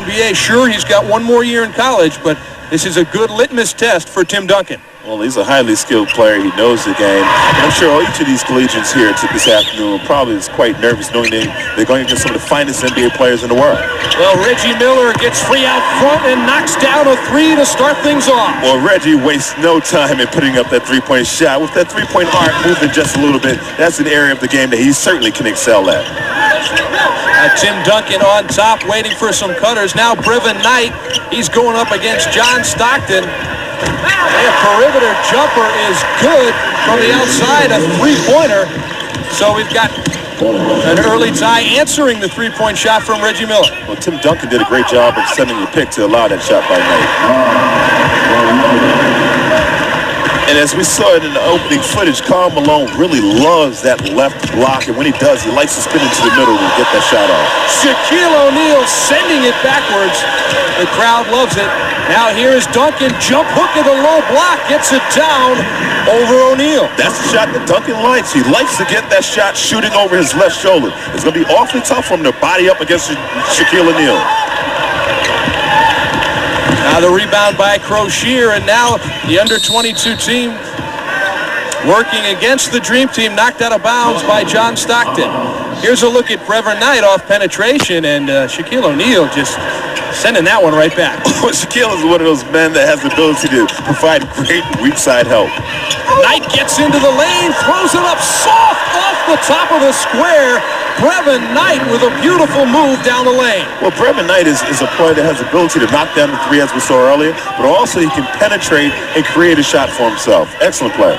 NBA. Sure, he's got one more year in college, but this is a good litmus test for Tim Duncan. Well, he's a highly skilled player. He knows the game. And I'm sure each of these collegians here this afternoon probably is quite nervous knowing they're going against some of the finest NBA players in the world. Well, Reggie Miller gets free out front and knocks down a three to start things off. Well, Reggie wastes no time in putting up that three-point shot. With that three-point arc moving just a little bit, that's an area of the game that he certainly can excel at. Tim Duncan on top, waiting for some cutters. Now Brevin Knight, he's going up against John Stockton. A perimeter jumper is good from the outside, a three-pointer. So we've got an early tie answering the three-point shot from Reggie Miller. Well, Tim Duncan did a great job of sending the pick to allow that shot by Knight. And as we saw it in the opening footage, Karl Malone really loves that left block, and when he does, he likes to spin into the middle to get that shot off. Shaquille O'Neal sending it backwards. The crowd loves it. Now here is Duncan, jump hook at the low block, gets it down over O'Neal. That's the shot that Duncan likes. He likes to get that shot shooting over his left shoulder. It's going to be awfully tough for him to body up against Shaquille O'Neal. Now the rebound by Crocier, and now the under-22 team working against the Dream Team, knocked out of bounds by John Stockton. Here's a look at Brevin Knight off penetration, and Shaquille O'Neal just sending that one right back. Shaquille is one of those men that has the ability to provide great weak side help. Knight gets into the lane, throws it up soft off the top of the square. Brevin Knight with a beautiful move down the lane. Well, Brevin Knight is a player that has the ability to knock down the three, as we saw earlier, but also he can penetrate and create a shot for himself. Excellent player.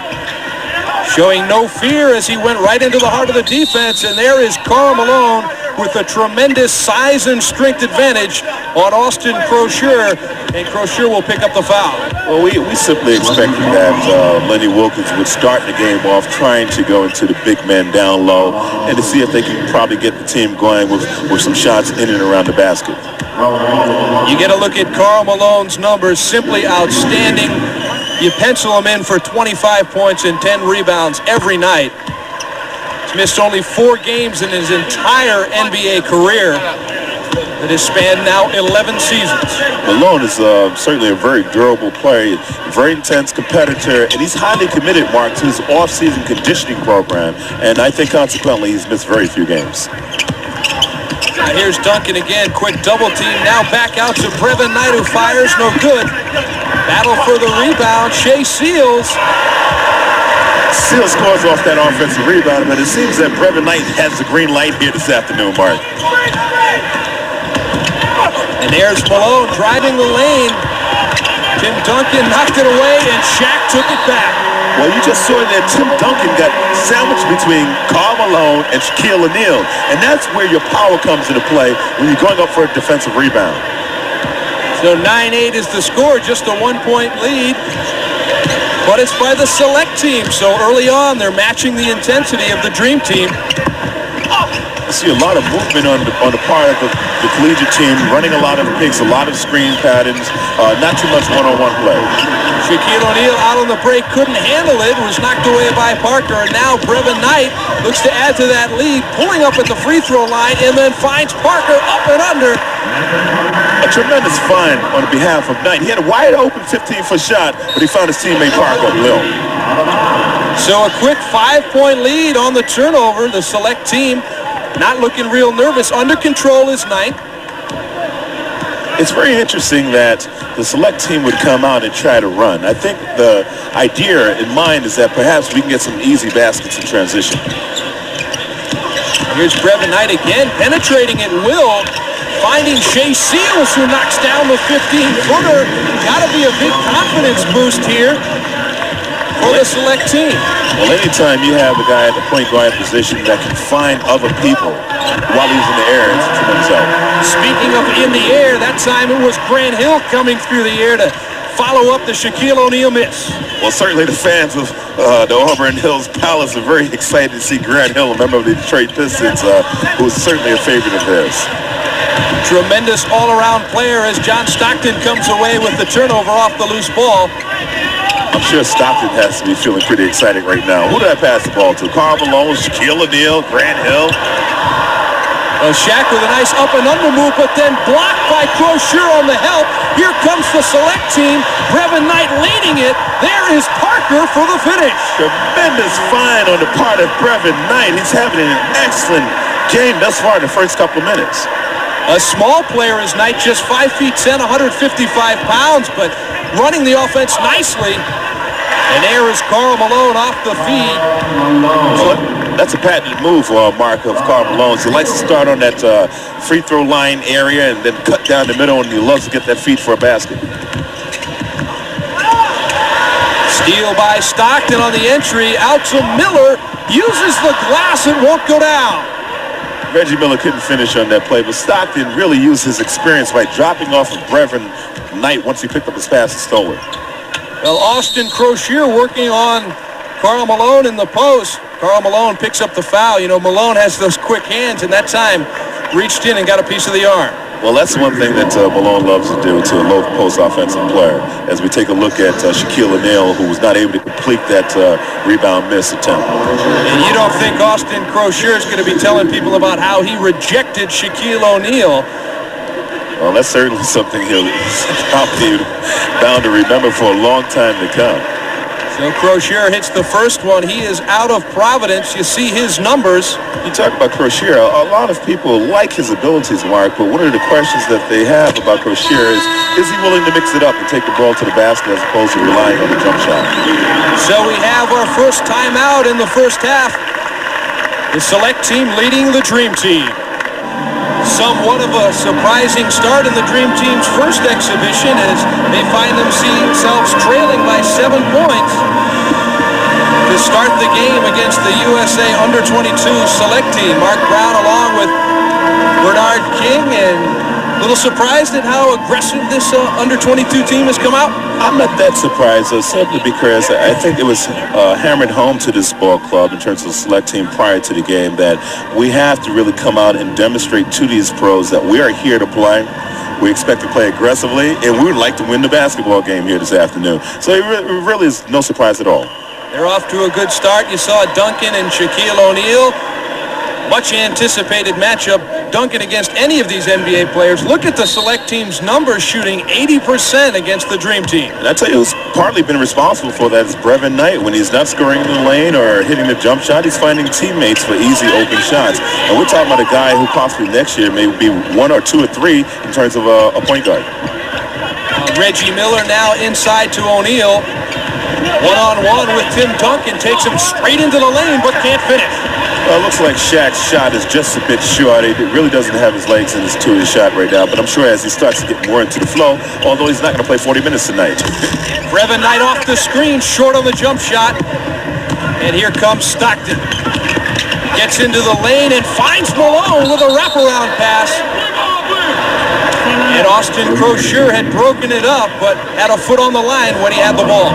Showing no fear as he went right into the heart of the defense, and there is Karl Malone with a tremendous size and strength advantage on Austin Crocier, and Crocier will pick up the foul. Well, we simply expected that Lenny Wilkins would start the game off trying to go into the big man down low and to see if they can probably get the team going with some shots in and around the basket. You get a look at Karl Malone's numbers, simply outstanding. You pencil him in for 25 points and 10 rebounds every night. He's missed only 4 games in his entire NBA career. That has spanned now 11 seasons. Malone is certainly a very durable player, very intense competitor, and he's highly committed, Mark, to his off-season conditioning program, and I think consequently he's missed very few games. Now here's Duncan again, quick double team, now back out to Brevin Knight, who fires, no good. Battle for the rebound, Shea Seals. Seals scores off that offensive rebound, but it seems that Brevin Knight has the green light here this afternoon, Mark. And there's Malone driving the lane. Tim Duncan knocked it away, and Shaq took it back. Well, you just saw that Tim Duncan got sandwiched between Karl Malone and Shaquille O'Neal, and that's where your power comes into play when you're going up for a defensive rebound. So 9-8 is the score, just a 1-point lead. But it's by the select team, so early on they're matching the intensity of the Dream Team. You see a lot of movement on the part of the collegiate team, running a lot of picks, a lot of screen patterns, not too much one-on-one play. Shaquille O'Neal out on the break, couldn't handle it, was knocked away by Parker, and now Brevin Knight looks to add to that lead, pulling up at the free throw line, and then finds Parker up and under. A tremendous find on behalf of Knight. He had a wide open 15-foot shot, but he found his teammate Parker Lil. So a quick 5-point lead on the turnover. The select team not looking real nervous. Under control is Knight. It's very interesting that the select team would come out and try to run. I think the idea in mind is that perhaps we can get some easy baskets in transition. Here's Brevin Knight again, penetrating at will, finding Shea Seals, who knocks down the 15-footer. Got to be a big confidence boost here for the select team. Well, anytime you have a guy at the point guard position that can find other people while he's in the air, it's a tremendous help. Speaking of in the air, that time it was Grant Hill coming through the air to follow up the Shaquille O'Neal miss. Well, certainly the fans of the Auburn Hills Palace are very excited to see Grant Hill, a member of the Detroit Pistons, who is certainly a favorite of theirs. Tremendous all-around player as John Stockton comes away with the turnover off the loose ball. I'm sure Stockton has to be feeling pretty excited right now. Who did I pass the ball to? Karl Malone, Shaquille O'Neal, Grant Hill. Shaq with a nice up and under move, but then blocked by Crocier on the help. Here comes the select team. Brevin Knight leading it. There is Parker for the finish. Tremendous find on the part of Brevin Knight. He's having an excellent game thus far in the first couple of minutes. A small player is Knight, just 5'10", 155 pounds, but running the offense nicely. And there is Karl Malone off the feed. That's a patented move, Mark, of Karl Malone. He likes to start on that free throw line area and then cut down the middle, and he loves to get that feed for a basket. Steal by Stockton on the entry. Out to Miller. Uses the glass. It won't go down. Reggie Miller couldn't finish on that play, but Stockton really used his experience by dropping off of Brevin Knight once he picked up his pass and stole it. Well, Austin Crocier working on Karl Malone in the post. Karl Malone picks up the foul. You know, Malone has those quick hands, and that time reached in and got a piece of the arm. Well, that's one thing that Malone loves to do to a low-post offensive player. As we take a look at Shaquille O'Neal, who was not able to complete that rebound miss attempt. And you don't think Austin Crocier is going to be telling people about how he rejected Shaquille O'Neal? Well, that's certainly something he'll probably bound to remember for a long time to come. So Crocier hits the first one. He is out of Providence. You see his numbers. You talk about Crocier. A lot of people like his abilities, Mark, but one of the questions that they have about Crocier is he willing to mix it up and take the ball to the basket as opposed to relying on the jump shot? So we have our first timeout in the first half. The select team leading the Dream Team. Somewhat of a surprising start in the Dream Team's first exhibition as they find themselves trailing by 7 points to start the game against the USA Under-22 select team. Mark Brown along with Bernard King, and a little surprised at how aggressive this Under-22 team has come out. I'm not that surprised, simply because I think it was hammered home to this ball club in terms of the select team prior to the game that we have to really come out and demonstrate to these pros that we are here to play. We expect to play aggressively, and we would like to win the basketball game here this afternoon. So it really is no surprise at all. They're off to a good start. You saw Duncan and Shaquille O'Neal. Much anticipated matchup. Duncan against any of these NBA players. Look at the select team's numbers, shooting 80% against the Dream Team. And I tell you who's partly been responsible for that is Brevin Knight. When he's not scoring in the lane or hitting the jump shot, he's finding teammates for easy open shots. And we're talking about a guy who possibly next year may be 1 or 2 or 3 in terms of a point guard. Reggie Miller now inside to O'Neal. One-on-one with Tim Duncan. Takes him straight into the lane, but can't finish. Well, it looks like Shaq's shot is just a bit short. He really doesn't have his legs in his two-his shot right now, but I'm sure as he starts to get more into the flow, although he's not going to play 40 minutes tonight. Brevin Knight off the screen, short on the jump shot. And here comes Stockton. Gets into the lane and finds Malone with a wraparound pass. And Austin Crocier had broken it up, but had a foot on the line when he had the ball.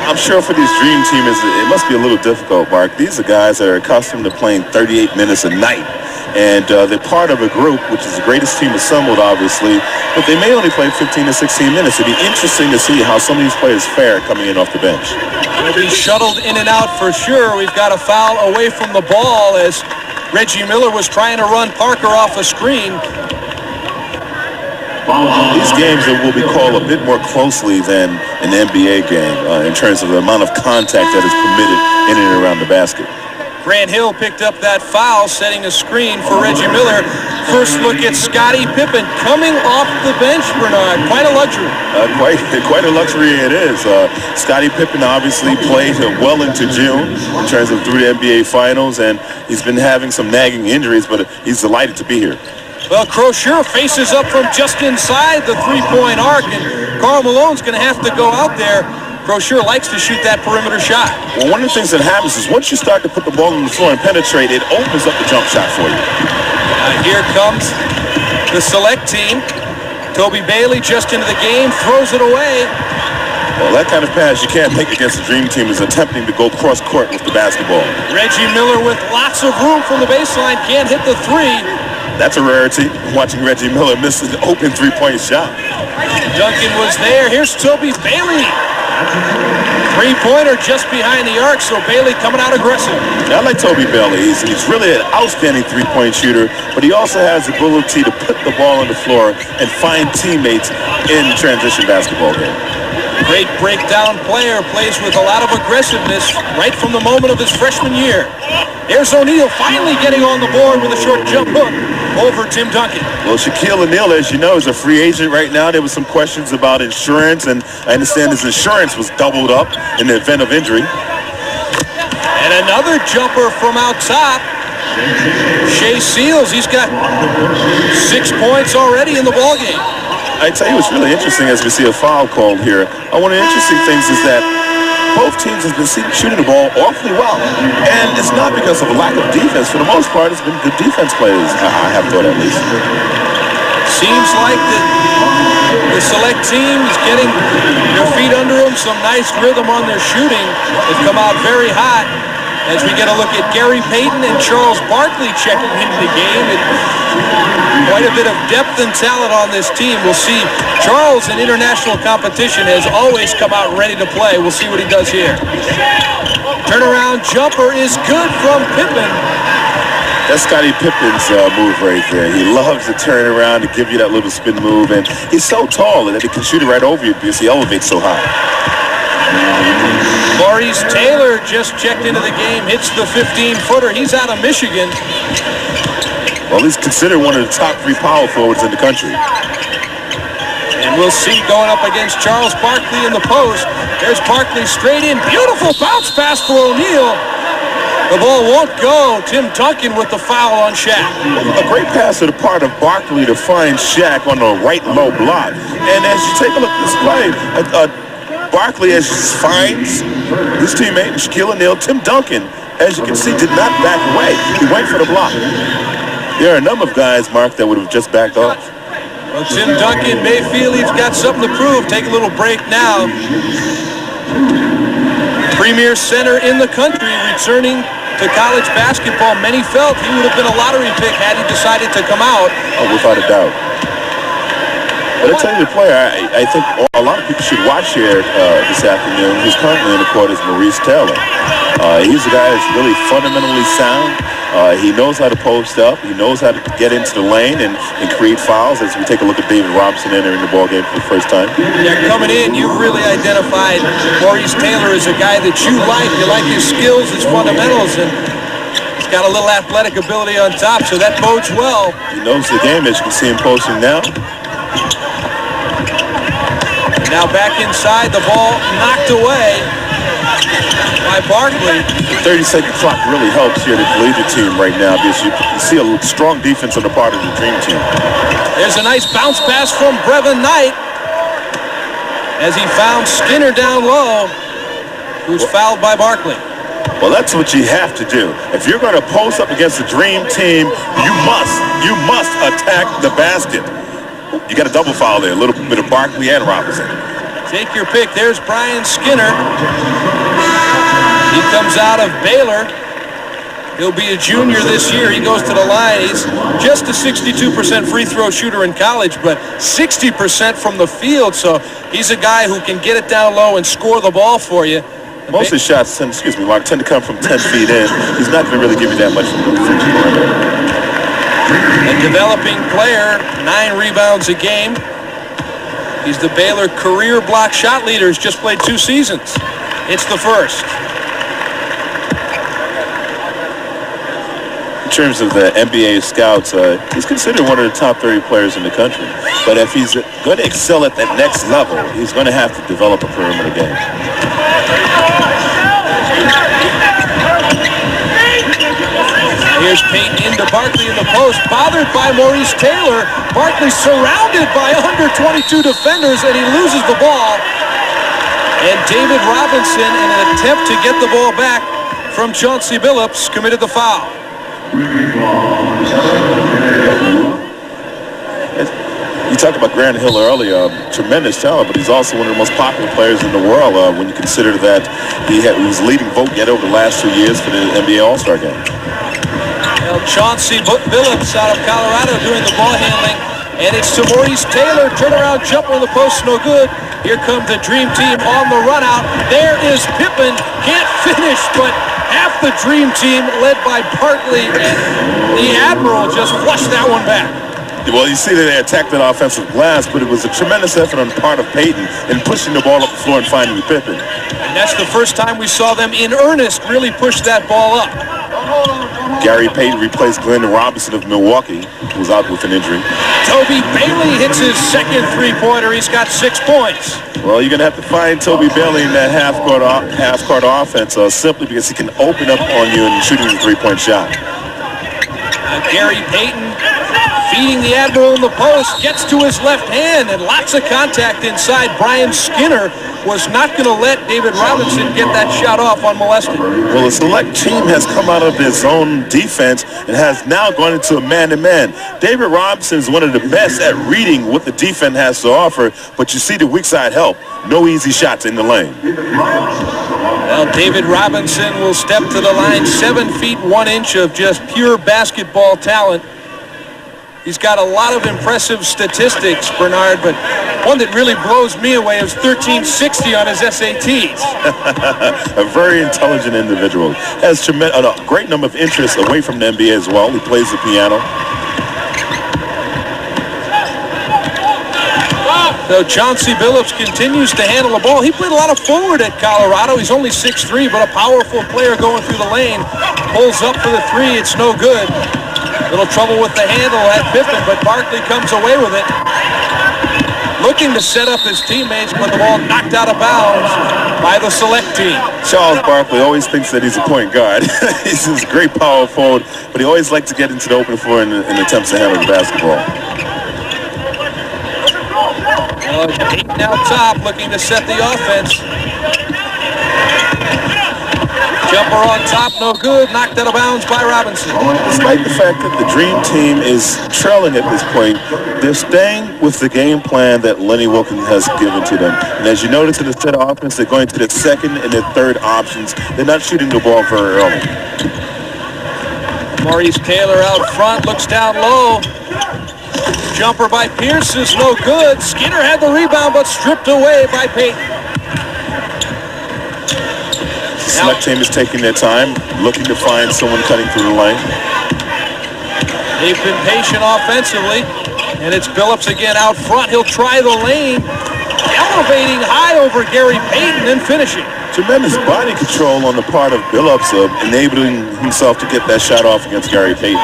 I'm sure for these Dream Team, it must be a little difficult, Mark. These are guys that are accustomed to playing 38 minutes a night. And they're part of a group, which is the greatest team assembled, obviously. But they may only play 15 to 16 minutes. It'd be interesting to see how some of these players fare coming in off the bench. They'll be shuttled in and out for sure. We've got a foul away from the ball as Reggie Miller was trying to run Parker off a screen. These games will be called a bit more closely than an NBA game in terms of the amount of contact that is permitted in and around the basket. Grant Hill picked up that foul, setting a screen for Reggie Miller. First look at Scottie Pippen coming off the bench, Bernard. Quite a luxury. Quite a luxury it is. Scottie Pippen obviously played well into June in terms of through the NBA Finals, and he's been having some nagging injuries, but he's delighted to be here. Well, Crocier faces up from just inside the three-point arc, and Karl Malone's going to have to go out there. Crocier likes to shoot that perimeter shot. Well, one of the things that happens is once you start to put the ball on the floor and penetrate, it opens up the jump shot for you. Here comes the select team. Toby Bailey just into the game, throws it away. Well, that kind of pass you can't make against the Dream Team is attempting to go cross-court with the basketball. Reggie Miller with lots of room from the baseline, can't hit the three. That's a rarity, watching Reggie Miller miss an open three-point shot. Duncan was there. Here's Toby Bailey. Three-pointer just behind the arc, so Bailey coming out aggressive. I like Toby Bailey. He's really an outstanding three-point shooter, but he also has the ability to put the ball on the floor and find teammates in transition basketball game. Great breakdown player, plays with a lot of aggressiveness right from the moment of his freshman year. Here's O'Neal finally getting on the board with a short jump hook over Tim Duncan. Well, Shaquille O'Neal, as you know, is a free agent right now. There was some questions about insurance, and I understand his insurance was doubled up in the event of injury. And another jumper from out top. Shea Seals, he's got 6 points already in the ballgame. I tell you what's really interesting as we see a foul called here. One of the interesting things is that both teams have been shooting the ball awfully well. And it's not because of a lack of defense. For the most part, it's been good defense plays, I have thought at least. Seems like the select team is getting their feet under them, some nice rhythm on their shooting. They've come out very hot as we get a look at Gary Payton and Charles Barkley checking into the game. Quite a bit of depth and talent on this team. We'll see. Charles in international competition has always come out ready to play. We'll see what he does here. Turnaround jumper is good from Pippen. That's Scottie Pippen's move right there. He loves to turn around and give you that little spin move. And he's so tall that he can shoot it right over you because he elevates so high. Maurice Taylor just checked into the game, hits the 15-footer. He's out of Michigan. Well, he's considered one of the top 3 power forwards in the country. And we'll see going up against Charles Barkley in the post. There's Barkley straight in. Beautiful bounce pass for O'Neal. The ball won't go. Tim Duncan with the foul on Shaq. A great pass to the part of Barkley to find Shaq on the right low block. And as you take a look at this play, Barkley finds his teammate, Shaquille O'Neal. Tim Duncan, as you can see, did not back away. He went for the block. There are a number of guys, Mark, that would have just backed off. Well, Tim Duncan may feel he's got something to prove. Take a little break now. Premier center in the country returning to college basketball. Many felt he would have been a lottery pick had he decided to come out. Oh, without a doubt. But I tell you, the player I think a lot of people should watch here this afternoon, who's currently in the court, is Maurice Taylor. He's a guy that's really fundamentally sound. He knows how to post up. He knows how to get into the lane and create fouls as we take a look at David Robinson entering the ballgame for the first time. Yeah, coming in, you really identified Maurice Taylor as a guy that you like. You like his skills, his fundamentals, and he's got a little athletic ability on top, so that bodes well. He knows the game, as you can see him posting now. Now back inside, the ball knocked away by Barkley. The 30-second clock really helps here the collegiate team right now because you see a strong defense on the part of the Dream Team. There's a nice bounce pass from Brevin Knight as he found Skinner down low, who's fouled by Barkley. Well, that's what you have to do. If you're going to post up against the Dream Team, you must attack the basket. You got a double foul there, a little bit of Barkley and Robinson. Take your pick. There's Brian Skinner. He comes out of Baylor. He'll be a junior this year. He goes to the line. He's just a 62% free throw shooter in college, but 60% from the field. So he's a guy who can get it down low and score the ball for you. Most of his shots, Mark, tend to come from 10 feet in. He's not going to really give you that much from the perimeter. A developing player, 9 rebounds a game. He's the Baylor career block shot leader. He's just played 2 seasons. It's the first. In terms of the NBA scouts, he's considered one of the top 30 players in the country. But if he's going to excel at that next level, he's going to have to develop a perimeter game. Here's Payton into Barkley in the post, bothered by Maurice Taylor. Barkley surrounded by under 22 defenders, and he loses the ball. And David Robinson, in an attempt to get the ball back from Chauncey Billups, committed the foul. You talked about Grant Hill earlier, tremendous talent, but he's also one of the most popular players in the world when you consider that he was leading vote getter over the last 2 years for the NBA All-Star game. Chauncey Billups out of Colorado doing the ball handling, And it's to Maurice Taylor. Turnaround jumper on the post, no good. Here comes the Dream Team on the run out. There is Pippen. Can't finish, but half the Dream Team led by Barkley. And the Admiral just flushed that one back. Well, you see that they attacked that offensive glass, but it was a tremendous effort on the part of Payton in pushing the ball up the floor and finding Pippen. And that's the first time we saw them in earnest really push that ball up. Gary Payton replaced Glenn Robinson of Milwaukee, who was out with an injury. Toby Bailey hits his second three-pointer. He's got 6 points. Well, you're going to have to find Toby Bailey in that half-court offense simply because he can open up on you and shooting the three-point shot. Gary Payton feeding the Admiral in the post, gets to his left hand, and lots of contact inside. Brian Skinner was not going to let David Robinson get that shot off unmolested. Well, the select team has come out of their zone defense and has now gone into a man-to-man. David Robinson is one of the best at reading what the defense has to offer, but you see the weak side help. No easy shots in the lane. Well, David Robinson will step to the line, 7 feet 1 inch of just pure basketball talent. He's got a lot of impressive statistics, Bernard, but one that really blows me away is 1360 on his SATs. A very intelligent individual. Has a great number of interests away from the NBA as well. He plays the piano. So Chauncey Billups continues to handle the ball. He played a lot of forward at Colorado. He's only 6'3", but a powerful player going through the lane. Pulls up for the three. It's no good. Little trouble with the handle at Pippen, but Barkley comes away with it. Looking to set up his teammates, but the ball knocked out of bounds by the select team. Charles Barkley always thinks that he's a point guard. He's a great power forward, but he always likes to get into the open floor in attempts to handle the basketball. Payton out top, looking to set the offense. Jumper on top, no good. Knocked out of bounds by Robinson. Despite the fact that the Dream Team is trailing at this point, they're staying with the game plan that Lenny Wilkens has given to them. And as you notice in the set offense, they're going to the second and the third options. They're not shooting the ball very early. Maurice Taylor out front, looks down low. Jumper by Pierce is no good. Skinner had the rebound, but stripped away by Payton. Select team is taking their time, looking to find someone cutting through the lane. They've been patient offensively, and it's Billups again out front. He'll try the lane, elevating high over Gary Payton and finishing. Tremendous body control on the part of Billups, enabling himself to get that shot off against Gary Payton.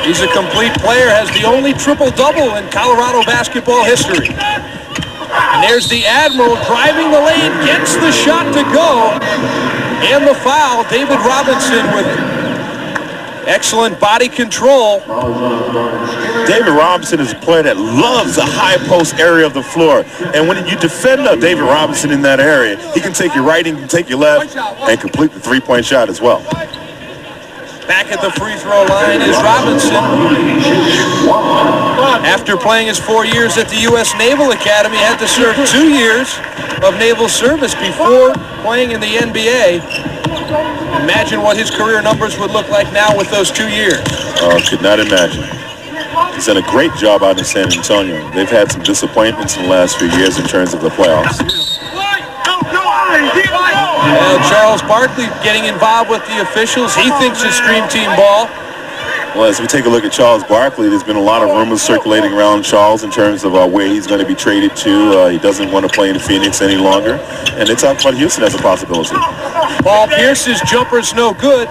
He's a complete player, has the only triple-double in Colorado basketball history. And there's the Admiral driving the lane, gets the shot to go, and the foul. David Robinson with excellent body control. David Robinson is a player that loves the high post area of the floor. And when you defend David Robinson in that area, he can take your right, he can take your left, and complete the three-point shot as well. Back at the free throw line is Robinson. After playing his 4 years at the U.S. Naval Academy, had to serve 2 years of naval service before playing in the NBA. Imagine what his career numbers would look like now with those 2 years. Oh, could not imagine. He's done a great job out in San Antonio. They've had some disappointments in the last few years in terms of the playoffs. Charles Barkley getting involved with the officials. He thinks it's Dream Team ball. Well, as we take a look at Charles Barkley, there's been a lot of rumors circulating around Charles in terms of where he's going to be traded to. He doesn't want to play in Phoenix any longer. And they talk about Houston as a possibility. Paul Pierce's jumper's no good.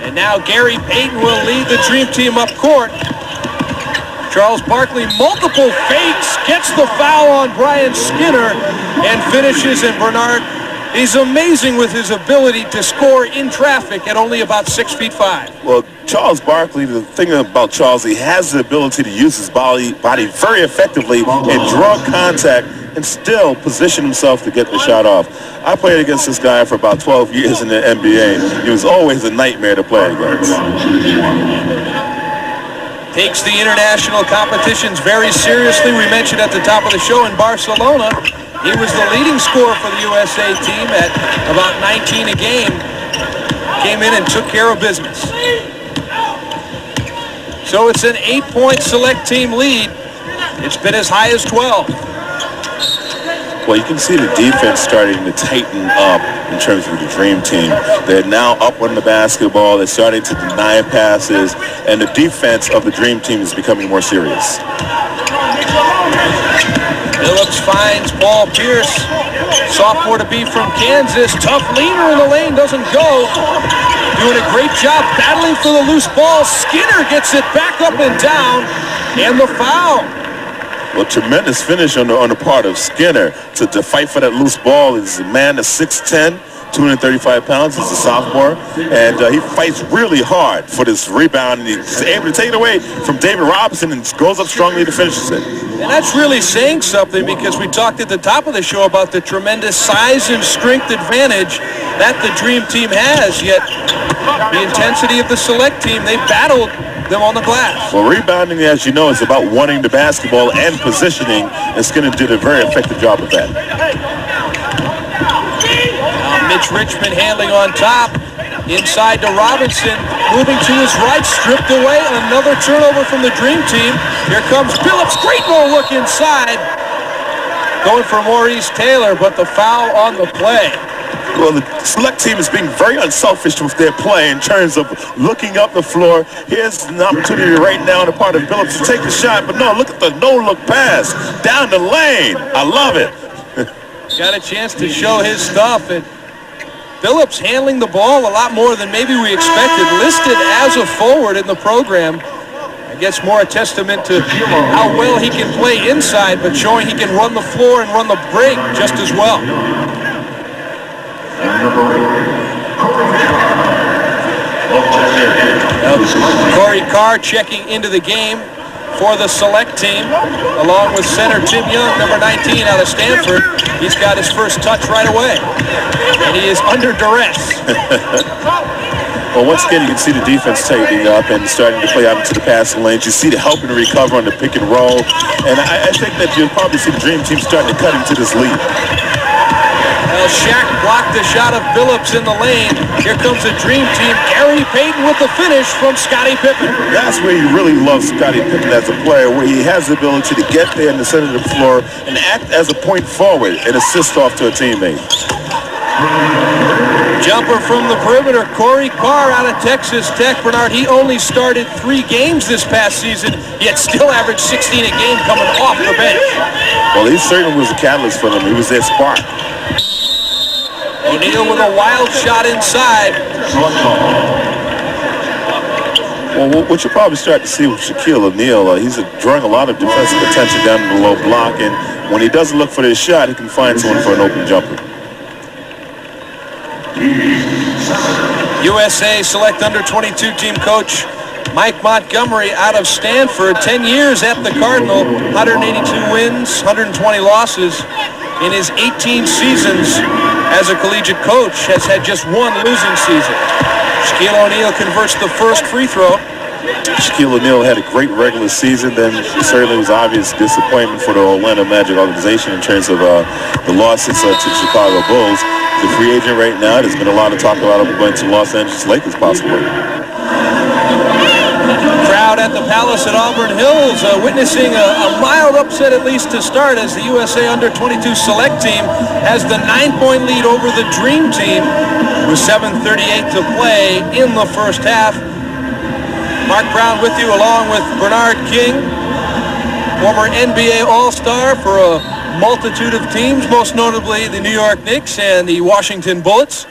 And now Gary Payton will lead the Dream Team up court. Charles Barkley, multiple fakes, gets the foul on Brian Skinner, and finishes. And Bernard, he's amazing with his ability to score in traffic at only about 6'5". Well, Charles Barkley, the thing about Charles, he has the ability to use his body very effectively and draw contact and still position himself to get the shot off. I played against this guy for about 12 years in the NBA. He was always a nightmare to play against. Takes the international competitions very seriously. We mentioned at the top of the show in Barcelona, he was the leading scorer for the USA team at about 19 a game. Came in and took care of business. So it's an 8-point select team lead. It's been as high as 12. Well, you can see the defense starting to tighten up in terms of the Dream Team. They're now up on the basketball. They're starting to deny passes, and the defense of the Dream Team is becoming more serious. Phillips finds Paul Pierce, sophomore to be from Kansas. Tough leaner in the lane, doesn't go. Doing a great job battling for the loose ball. Skinner gets it back up and down, and the foul. Well, tremendous finish on the part of Skinner to fight for that loose ball. He's a man that's 6'10", 235 pounds. He's a sophomore, and he fights really hard for this rebound, and he's able to take it away from David Robinson and goes up strongly to finish it. And that's really saying something, because we talked at the top of the show about the tremendous size and strength advantage that the Dream Team has, yet the intensity of the Select Team, they battled them on the glass. Well, rebounding, as you know, is about wanting the basketball and positioning, and Skinner did a very effective job of that. Now Mitch Richmond handling on top. Inside to Robinson, moving to his right, stripped away. Another turnover from the Dream Team. Here comes Phillips, great no look inside. Going for Maurice Taylor, but the foul on the play. Well, the Select Team is being very unselfish with their play in terms of looking up the floor. Here's an opportunity right now on the part of Phillips to take the shot, but no, look at the no-look pass down the lane. I love it. Got a chance to show his stuff, and Phillips handling the ball a lot more than maybe we expected. Listed as a forward in the program. I guess more a testament to how well he can play inside, but showing he can run the floor and run the break just as well. Corey Carr checking into the game for the Select Team, along with center Tim Young, number 19 out of Stanford. He's got his first touch right away, and he is under duress. Well, once again, you can see the defense tightening up and starting to play out into the passing lanes. You see the help and recover on the pick and roll, and I think that you'll probably see the Dream Team starting to cut into this lead. Well, Shaq blocked the shot of Phillips in the lane. Here comes the Dream Team. Gary Payton with the finish from Scottie Pippen. That's where you really love Scottie Pippen as a player, where he has the ability to get there in the center of the floor and act as a point forward and assist off to a teammate. Jumper from the perimeter. Corey Carr out of Texas Tech. Bernard, he only started 3 games this past season, yet still averaged 16 a game coming off the bench. Well, he certainly was a catalyst for them. He was their spark. O'Neal with a wild shot inside. Well, what you'll probably start to see with Shaquille O'Neal, he's drawing a lot of defensive attention down in the low block, and when he doesn't look for this shot, he can find someone for an open jumper. USA Select Under-22 team coach Mike Montgomery out of Stanford, 10 years at the Cardinal, 182 wins, 120 losses. In his 18 seasons as a collegiate coach, has had just 1 losing season. Shaquille O'Neal converts the first free throw. Shaquille O'Neal had a great regular season, then certainly was obvious disappointment for the Orlando Magic organization in terms of the losses to the Chicago Bulls. The free agent right now, there's been a lot of talk about him going to Los Angeles Lakers possibly. Crowd at the Palace at Auburn Hills witnessing a mild upset, at least to start, as the USA Under-22 Select Team has the 9-point lead over the Dream Team with 7:38 to play in the first half. Mark Brown with you, along with Bernard King, former NBA All-Star for a multitude of teams, most notably the New York Knicks and the Washington Bullets.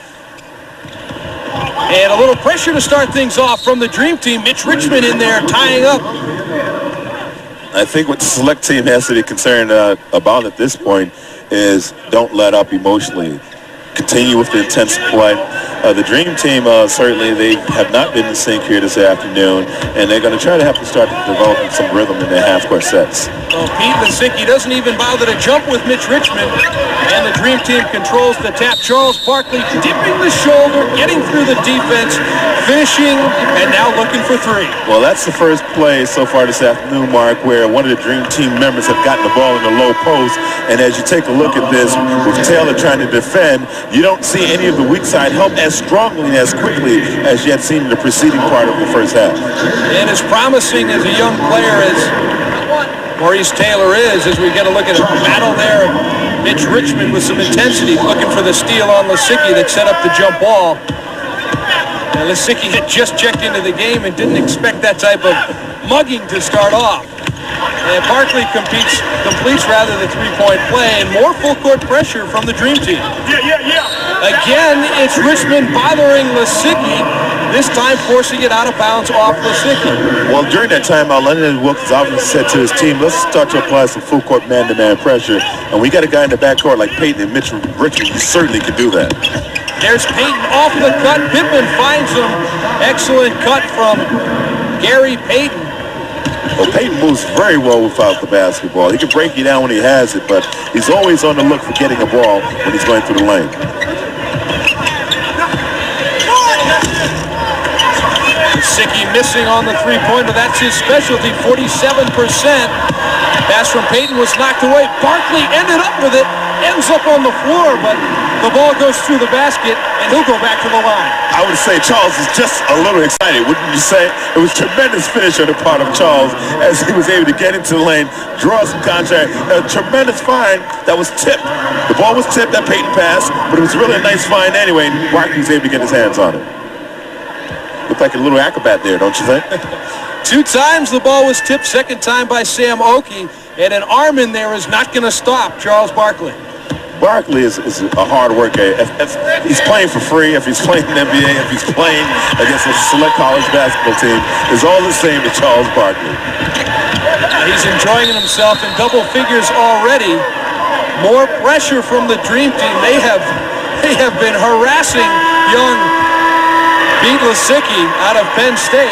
And a little pressure to start things off from the Dream Team. Mitch Richmond in there tying up. I think what the Select Team has to be concerned about at this point is don't let up emotionally. Continue with the intense play. The Dream Team, certainly, they have not been in sync here this afternoon, and they're going to try to have to start developing some rhythm in their half-court sets. Well, Pete Lisinski doesn't even bother to jump with Mitch Richmond, and the Dream Team controls the tap. Charles Barkley dipping the shoulder, getting through the defense, finishing, and now looking for 3. Well, that's the first play so far this afternoon, Mark, where one of the Dream Team members have gotten the ball in the low post, and as you take a look at this, with Taylor trying to defend, you don't see any of the weak side help as strongly and as quickly as you had seen in the preceding part of the first half. And as promising as a young player as Maurice Taylor is, as we get a look at a battle there. Mitch Richmond with some intensity, looking for the steal on Lisicki that set up the jump ball. And Lisicki had just checked into the game and didn't expect that type of mugging to start off. And Barkley completes the three-point play, and more full-court pressure from the Dream Team. Again, it's Richmond bothering Lisicki, this time forcing it out of bounds off Lisicki. Well, during that time, Lenny Wilkins obviously said to his team, let's start to apply some full-court man-to-man pressure. And we got a guy in the backcourt like Payton and Mitch Richmond. He certainly could do that. There's Payton off the cut. Pittman finds him. Excellent cut from Gary Payton. Well, Payton moves very well without the basketball. He can break you down when he has it, but he's always on the look for getting a ball when he's going through the lane. Lisicki missing on the three-pointer. That's his specialty, 47%. Pass from Payton was knocked away. Barkley ended up with it, ends up on the floor, but the ball goes through the basket, and he'll go back to the line. I would say Charles is just a little excited, wouldn't you say? It was a tremendous finish on the part of Charles as he was able to get into the lane, draw some contact. A tremendous find that was tipped. The ball was tipped, that Payton pass, but it was really a nice find anyway, and Barkley was able to get his hands on it. Looked like a little acrobat there, don't you think? 2 times the ball was tipped, second time by Sam Oakey, and an arm in there is not going to stop Charles Barkley. Barkley is a hard worker. If he's playing for free, if he's playing in the NBA, if he's playing against a select college basketball team, it's all the same to Charles Barkley. He's enjoying himself in double figures already. More pressure from the Dream Team. They have been harassing young Pete Lisicki out of Penn State.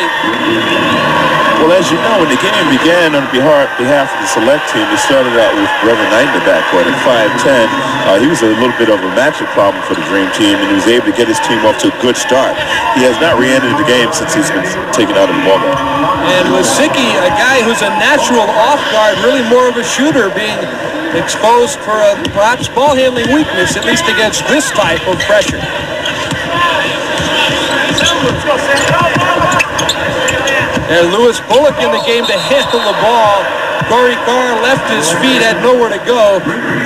Well, as you know, when the game began on behalf of the select team, it started out with Reverend Knight in the backcourt at 5'10". He was a little bit of a matchup problem for the Dream Team, and he was able to get his team off to a good start. He has not re-entered the game since he's been taken out of the ballgame. And Lisicki, a guy who's a natural off guard, really more of a shooter, being exposed for a perhaps ball handling weakness, at least against this type of pressure. And Lewis Bullock in the game to handle the ball. Corey Carr left his feet, had nowhere to go.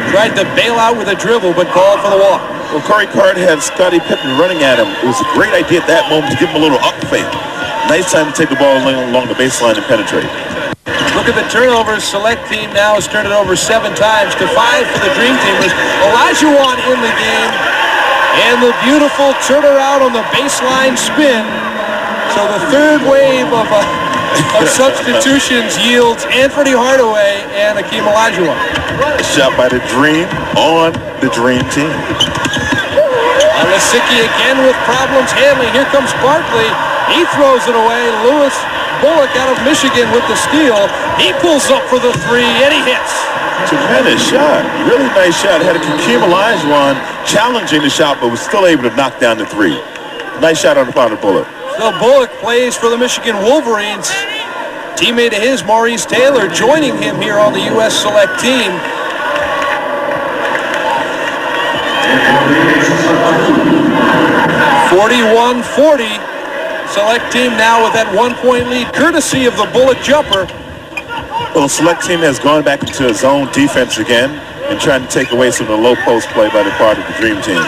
Tried to bail out with a dribble, but called for the walk. Well, Corey Carr had Scottie Pippen running at him. It was a great idea at that moment to give him a little up fake. Nice time to take the ball along the baseline and penetrate. Look at the turnovers. Select team now has turned it over 7 times to 5 for the Dream Teamers. Olajuwon in the game. And the beautiful turnaround on the baseline spin. So the third wave of substitutions yields Anthony Hardaway and Hakeem Olajuwon. Shot by the Dream on the Dream Team. Lisicki again with problems handling. Here comes Barkley. He throws it away. Lewis Bullock out of Michigan with the steal. He pulls up for the 3 and he hits. Tremendous shot. Really nice shot. Had a Hakeem Olajuwon challenging the shot, but was still able to knock down the 3. Nice shot on the part of Bullock. So Bullock plays for the Michigan Wolverines. Teammate of his, Maurice Taylor, joining him here on the U.S. Select team. (41-40). Select team now with that 1-point lead, courtesy of the Bullock jumper. Well, the Select team has gone back into a zone defense again and trying to take away some of the low post play by the part of the Dream Team.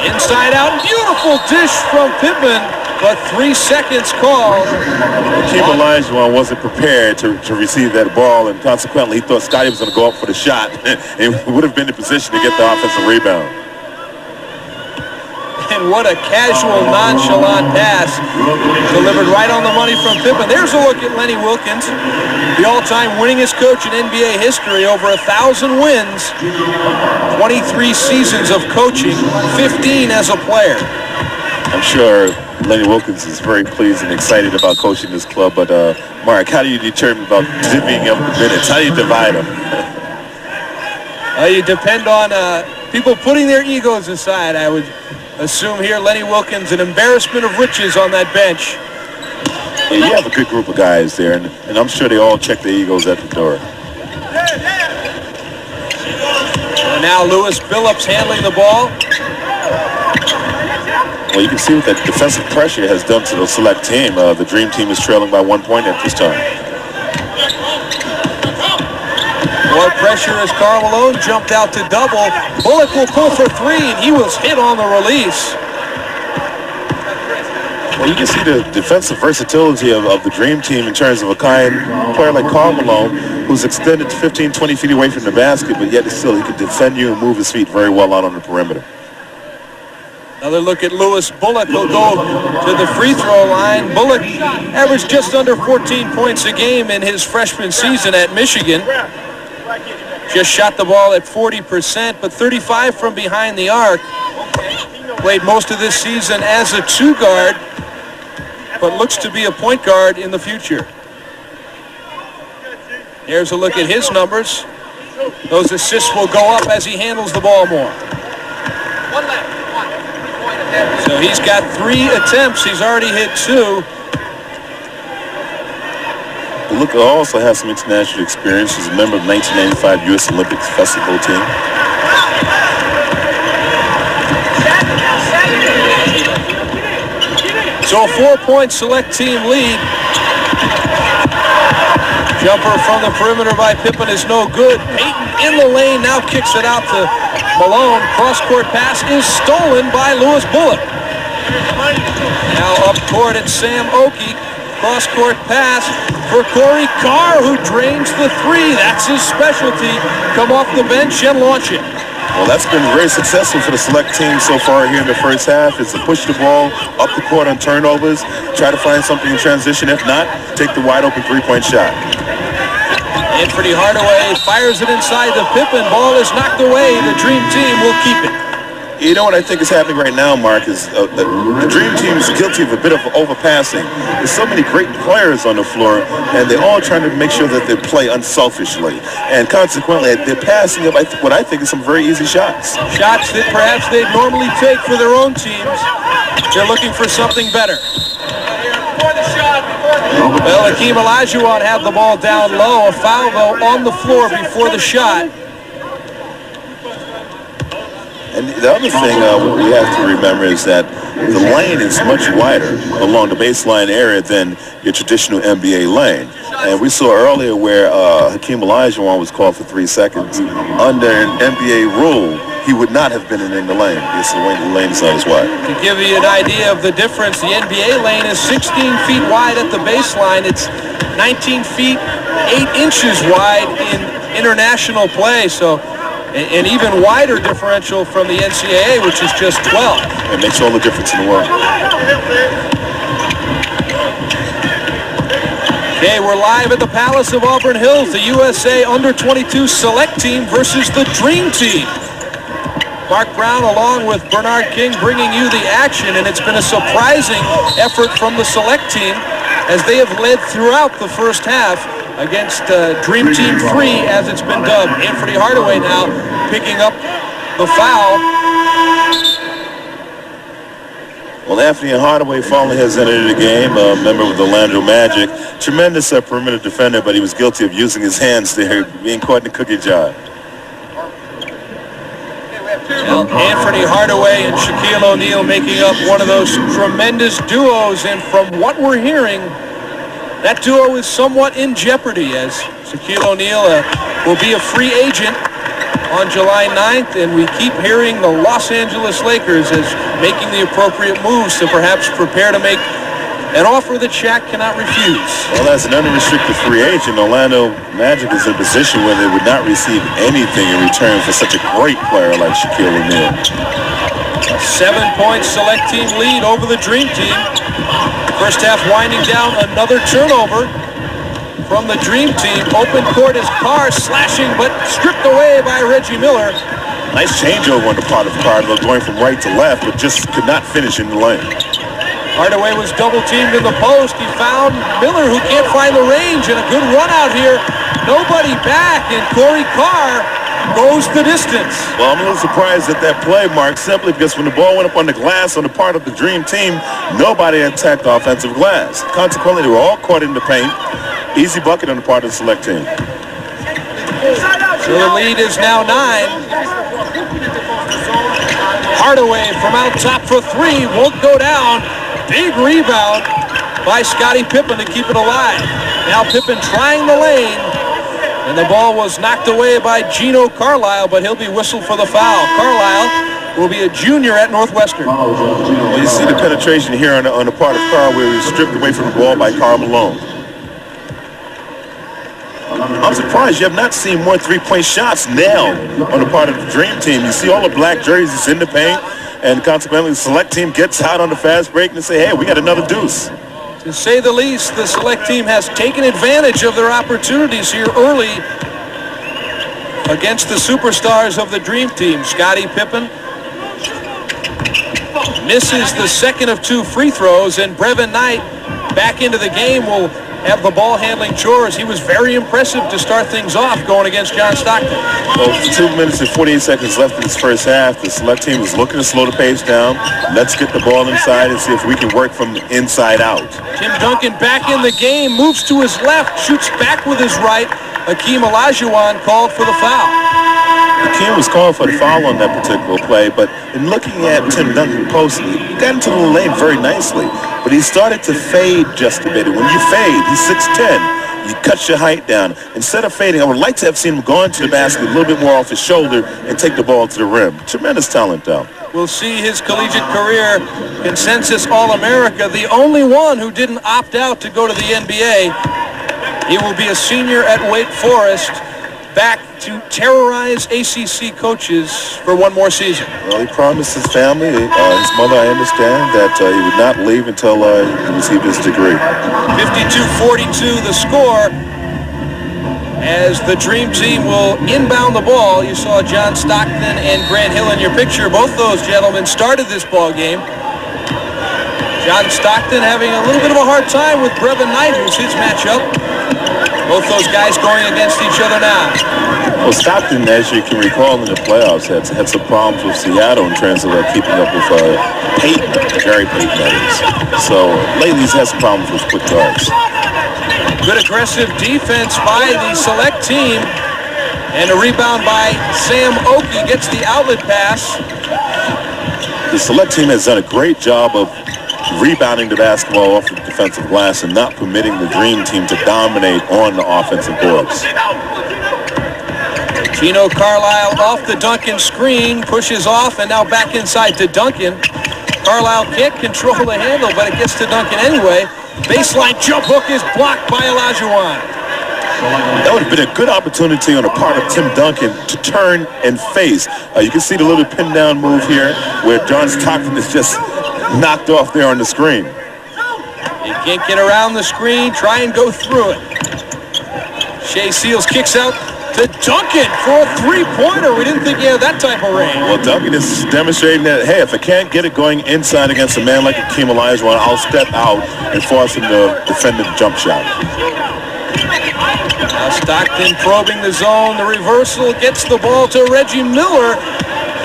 Inside out, beautiful dish from Pittman, but 3 seconds called. Hakeem Olajuwon wasn't prepared to receive that ball, and consequently he thought Scottie was going to go up for the shot and would have been in position to get the offensive rebound. And what a casual, nonchalant pass delivered right on the money from Pittman. There's a look at Lenny Wilkins, the all-time winningest coach in NBA history, over 1,000 wins, 23 seasons of coaching, 15 as a player. I'm sure Lenny Wilkins is very pleased and excited about coaching this club, but Mark, how do you determine about divvying up the minutes? How do you divide them? You depend on people putting their egos aside, I would assume here. Lenny Wilkins, an embarrassment of riches on that bench. Yeah, you have a good group of guys there, and I'm sure they all check their egos at the door. And now Lewis Billups handling the ball. Well, you can see what that defensive pressure has done to the Select team. The Dream Team is trailing by 1 point at this time. More pressure as Karl Malone jumped out to double. Bullock will pull for three, and he was hit on the release. Well, you can see the defensive versatility of the Dream Team in terms of a player like Karl Malone, who's extended 15, 20 feet away from the basket, but yet still he can defend you and move his feet very well out on the perimeter. Another look at Lewis Bullock. He'll go to the free throw line. Bullock averaged just under 14 points a game in his freshman season at Michigan. Just shot the ball at 40%, but 35 from behind the arc. Played most of this season as a two guard, but looks to be a point guard in the future. Here's a look at his numbers. Those assists will go up as he handles the ball more. So he's got 3 attempts. He's already hit 2. Bullock also has some international experience. He's a member of the 1995 U.S. Olympics Festival team. So a 4-point select team lead. Jumper from the perimeter by Pippen is no good. Payton in the lane, now kicks it out to Malone. Cross-court pass is stolen by Lewis Bullock. Now up court it's Sam Oakey. Cross-court pass for Corey Carr, who drains the 3. That's his specialty. Come off the bench and launch it. Well, that's been very successful for the select team so far here in the first half. It's to push the ball up the court on turnovers, try to find something in transition. If not, take the wide-open 3-point shot. Anthony Hardaway fires it inside the Pippen. Ball is knocked away. The Dream Team will keep it. You know what I think is happening right now, Mark, is the Dream Team is guilty of a bit of overpassing. There's so many great players on the floor, and they're all trying to make sure that they play unselfishly. And consequently, they're passing up what I think is some very easy shots. Shots that perhaps they'd normally take for their own teams. They're looking for something better. Well, Hakeem Olajuwon had the ball down low. A foul, though, on the floor before the shot. And the other thing we have to remember is that the lane is much wider along the baseline area than your traditional NBA lane. And we saw earlier where Hakeem Olajuwon was called for 3 seconds. Under an NBA rule, he would not have been in the lane because the lane is not as wide. To give you an idea of the difference, the NBA lane is 16 feet wide at the baseline. It's 19 feet 8 inches wide in international play. So an even wider differential from the NCAA, which is just 12. It makes all the difference in the world. Okay, we're live at the Palace of Auburn Hills, the USA Under-22 Select Team versus the Dream Team. Mark Brown along with Bernard King bringing you the action, and it's been a surprising effort from the Select Team as they have led throughout the first half against Dream Team 3, as it's been dubbed. Anthony Hardaway now picking up the foul. Well, Anthony Hardaway finally has entered the game, a member of the Orlando Magic. Tremendous perimeter defender, but he was guilty of using his hands there, being caught in the cookie jar. Well, Anthony Hardaway and Shaquille O'Neal making up one of those tremendous duos, and from what we're hearing, that duo is somewhat in jeopardy as Shaquille O'Neal will be a free agent on July 9th, and we keep hearing the Los Angeles Lakers as making the appropriate moves to perhaps prepare to make an offer that Shaq cannot refuse. Well, as an unrestricted free agent, Orlando Magic is in a position where they would not receive anything in return for such a great player like Shaquille O'Neal. 7-point select team lead over the Dream Team. First half winding down, another turnover from the Dream Team. Open court is Carr slashing, but stripped away by Reggie Miller. Nice changeover on the part of Carr, going from right to left, but just could not finish in the lane. Hardaway was double-teamed in the post. He found Miller, who can't find the range, and a good run out here. Nobody back, and Corey Carr goes the distance. Well, I'm a little surprised at that play, Mark, simply because when the ball went up on the glass on the part of the Dream Team, nobody attacked the offensive glass. Consequently, they were all caught in the paint. Easy bucket on the part of the select team. So the lead is now 9. Hardaway from out top for 3, won't go down. Big rebound by Scottie Pippen to keep it alive. Now Pippen trying the lane. And the ball was knocked away by Gino Carlisle, but he'll be whistled for the foul. Carlisle will be a junior at Northwestern. Well, you see the penetration here on the part of Carr where he was stripped away from the ball by Carl Malone. I'm surprised you have not seen more three-point shots nailed on the part of the Dream Team. You see all the black jerseys in the paint, and consequently the Select Team gets out on the fast break and say, hey, we got another deuce. To say the least, the Select Team has taken advantage of their opportunities here early against the superstars of the Dream Team. Scottie Pippen misses the second of 2 free throws, and Brevin Knight back into the game will have the ball handling chores. He was very impressive to start things off going against John Stockton. Well, 2 minutes and 48 seconds left in this first half. The Select Team is looking to slow the pace down. Let's get the ball inside and see if we can work from the inside out. Tim Duncan back in the game, moves to his left, shoots back with his right. Hakeem Olajuwon called for the foul. Hakeem was called for the foul on that particular play, but in looking at Tim Duncan post, he got into the lane very nicely, but he started to fade just a bit. And when you fade, he's 6'10", you cut your height down. Instead of fading, I would like to have seen him go into the basket a little bit more off his shoulder and take the ball to the rim. Tremendous talent, though. We'll see his collegiate career consensus All-America, the only one who didn't opt out to go to the NBA. He will be a senior at Wake Forest, back to terrorize ACC coaches for one more season. Well, he promised his family, his mother, I understand, that he would not leave until he received his degree. 52-42 the score as the Dream Team will inbound the ball. You saw John Stockton and Grant Hill in your picture. Both those gentlemen started this ball game. John Stockton having a little bit of a hard time with Brevin Knight, who's his matchup. Both those guys going against each other now. Well, Stockton, as you can recall in the playoffs, had some problems with Seattle in terms of keeping up with Peyton, Gary Payton, that is. So lately he's had some problems with quick guards. Good aggressive defense by the Select Team. And a rebound by Sam Oakey gets the outlet pass. The Select Team has done a great job of rebounding the basketball off the defensive glass and not permitting the Dream Team to dominate on the offensive boards. Gino Carlisle off the Duncan screen, pushes off, and now back inside to Duncan. Carlisle can't control the handle, but it gets to Duncan anyway. Baseline jump hook is blocked by Olajuwon. That would have been a good opportunity on the part of Tim Duncan to turn and face. You can see the little pin down move here where John Stockton is just knocked off there on the screen. He can't get around the screen, try and go through it. Shea Seals kicks out to Duncan for a three-pointer. We didn't think he had that type of range. Well, Duncan is demonstrating that, hey, if I can't get it going inside against a man like Hakeem Olajuwon, I'll step out and force him to defend the jump shot. Now Stockton probing the zone. The reversal gets the ball to Reggie Miller.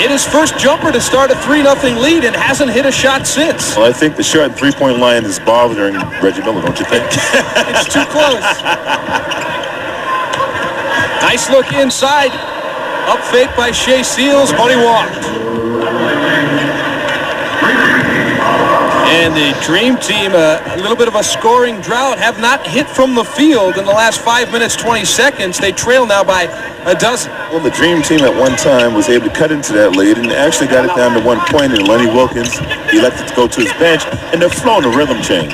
Hit his first jumper to start a 3-0 lead and hasn't hit a shot since. Well, I think the short three-point line is bothering Reggie Miller, don't you think? It's too close. Nice look inside. Up fake by Shea Seals, but he walked. And the Dream Team, a little bit of a scoring drought, have not hit from the field in the last 5 minutes, 20 seconds. They trail now by a dozen. Well, the Dream Team at one time was able to cut into that lead and actually got it down to 1 point, and Lenny Wilkins elected to go to his bench, and they're flowing a rhythm change.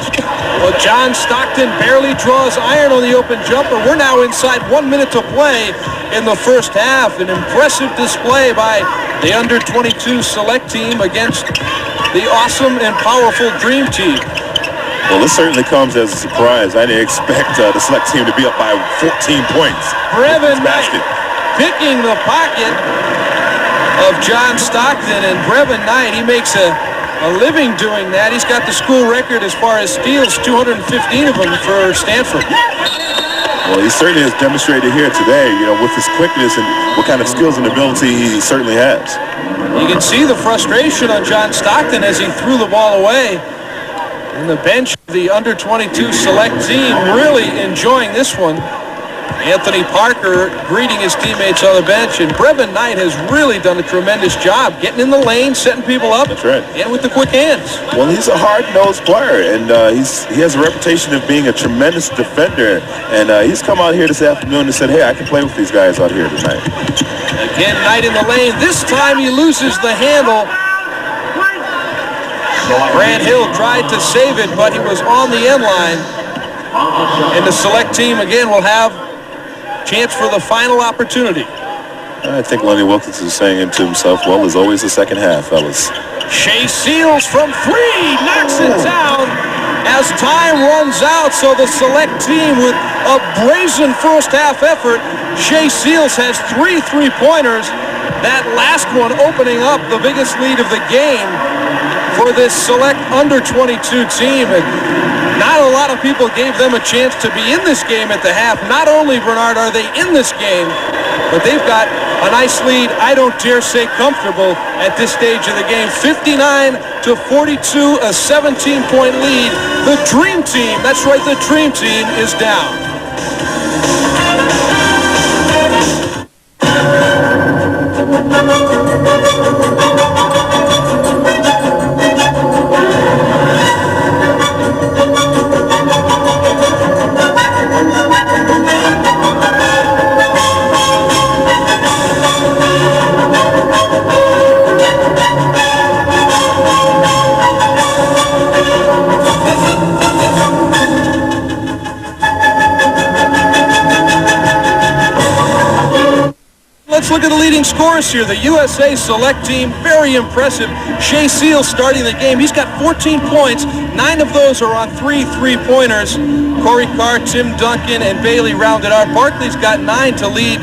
Well, John Stockton barely draws iron on the open jumper. We're now inside 1 minute to play in the first half. An impressive display by the under-22 Select Team against the awesome and powerful Dream Team. Well, this certainly comes as a surprise. I didn't expect the Select Team to be up by 14 points. Brevin Knight picking the pocket of John Stockton, and Brevin Knight, he makes a living doing that. He's got the school record as far as steals, 215 of them for Stanford. Well, he certainly has demonstrated here today, with his quickness and what kind of skills and ability he certainly has. You can see the frustration on John Stockton as he threw the ball away. And the bench of the under-22 Select Team really enjoying this one. Anthony Parker greeting his teammates on the bench, and Brevin Knight has really done a tremendous job getting in the lane, setting people up. That's right. And with the quick hands. Well, he's a hard-nosed player, and he has a reputation of being a tremendous defender. And he's come out here this afternoon and said, hey, I can play with these guys out here tonight. Again, Knight in the lane. This time he loses the handle. Grant Hill tried to save it, but he was on the end line. And the Select team, again, will have chance for the final opportunity. I think Lenny Wilkins is saying to himself, well, there's always a second half, fellas. Shea Seals from 3 knocks it down as time runs out. So the Select team with a brazen first half effort. Shea Seals has 3 3-pointers. That last one opening up the biggest lead of the game for this Select under-22 team. And not a lot of people gave them a chance to be in this game at the half. Not only, Bernard, are they in this game, but they've got a nice lead. I don't dare say comfortable at this stage of the game. 59-42, a 17-point lead. The Dream Team, that's right, the Dream Team is down. Let's look at the leading scorers here. The USA Select team, very impressive. Shea Seals starting the game. He's got 14 points. 9 of those are on 3 3-pointers. Corey Carr, Tim Duncan, and Bailey rounded out. Barkley's got 9 to lead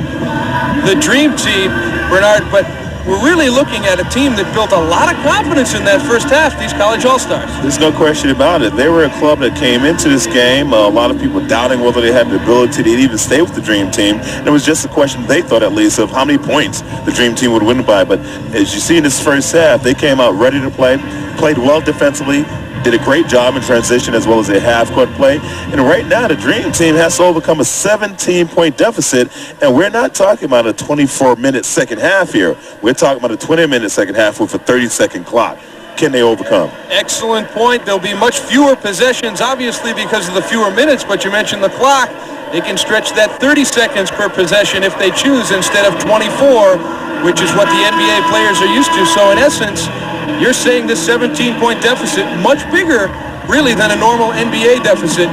the Dream Team, Bernard. But we're really looking at a team that built a lot of confidence in that first half, these college All-Stars. There's no question about it. They were a club that came into this game, a lot of people doubting whether they had the ability to even stay with the Dream Team. And it was just a question, they thought at least, of how many points the Dream Team would win by. But as you see in this first half, they came out ready to play, played well defensively, did a great job in transition as well as a half-court play. And right now, the Dream Team has to overcome a 17-point deficit, and we're not talking about a 24-minute second half here. We're talking about a 20-minute second half with a 30-second clock. Can they overcome? Excellent point. There'll be much fewer possessions, obviously, because of the fewer minutes, but you mentioned the clock. They can stretch that 30 seconds per possession if they choose instead of 24, which is what the NBA players are used to. So, in essence, you're saying this 17-point deficit much bigger, really, than a normal NBA deficit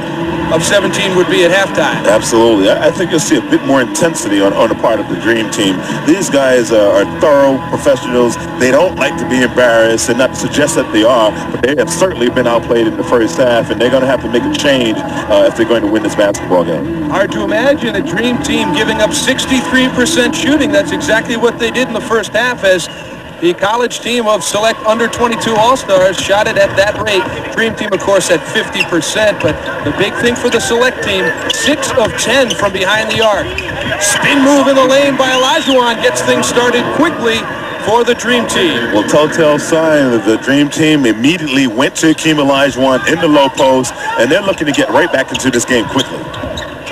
of 17 would be at halftime. Absolutely. I think you'll see a bit more intensity on the part of the Dream Team. These guys are thorough professionals. They don't like to be embarrassed, and not to suggest that they are, but they have certainly been outplayed in the first half, and they're going to have to make a change if they're going to win this basketball game. Hard to imagine a Dream Team giving up 63% shooting. That's exactly what they did in the first half, as the college team of Select under-22 All-Stars shot it at that rate. Dream Team, of course, at 50%. But the big thing for the Select team, 6 of 10 from behind the arc. Spin move in the lane by Olajuwon gets things started quickly for the Dream Team. Well, telltale sign that the Dream Team immediately went to Hakeem Olajuwon in the low post, and they're looking to get right back into this game quickly.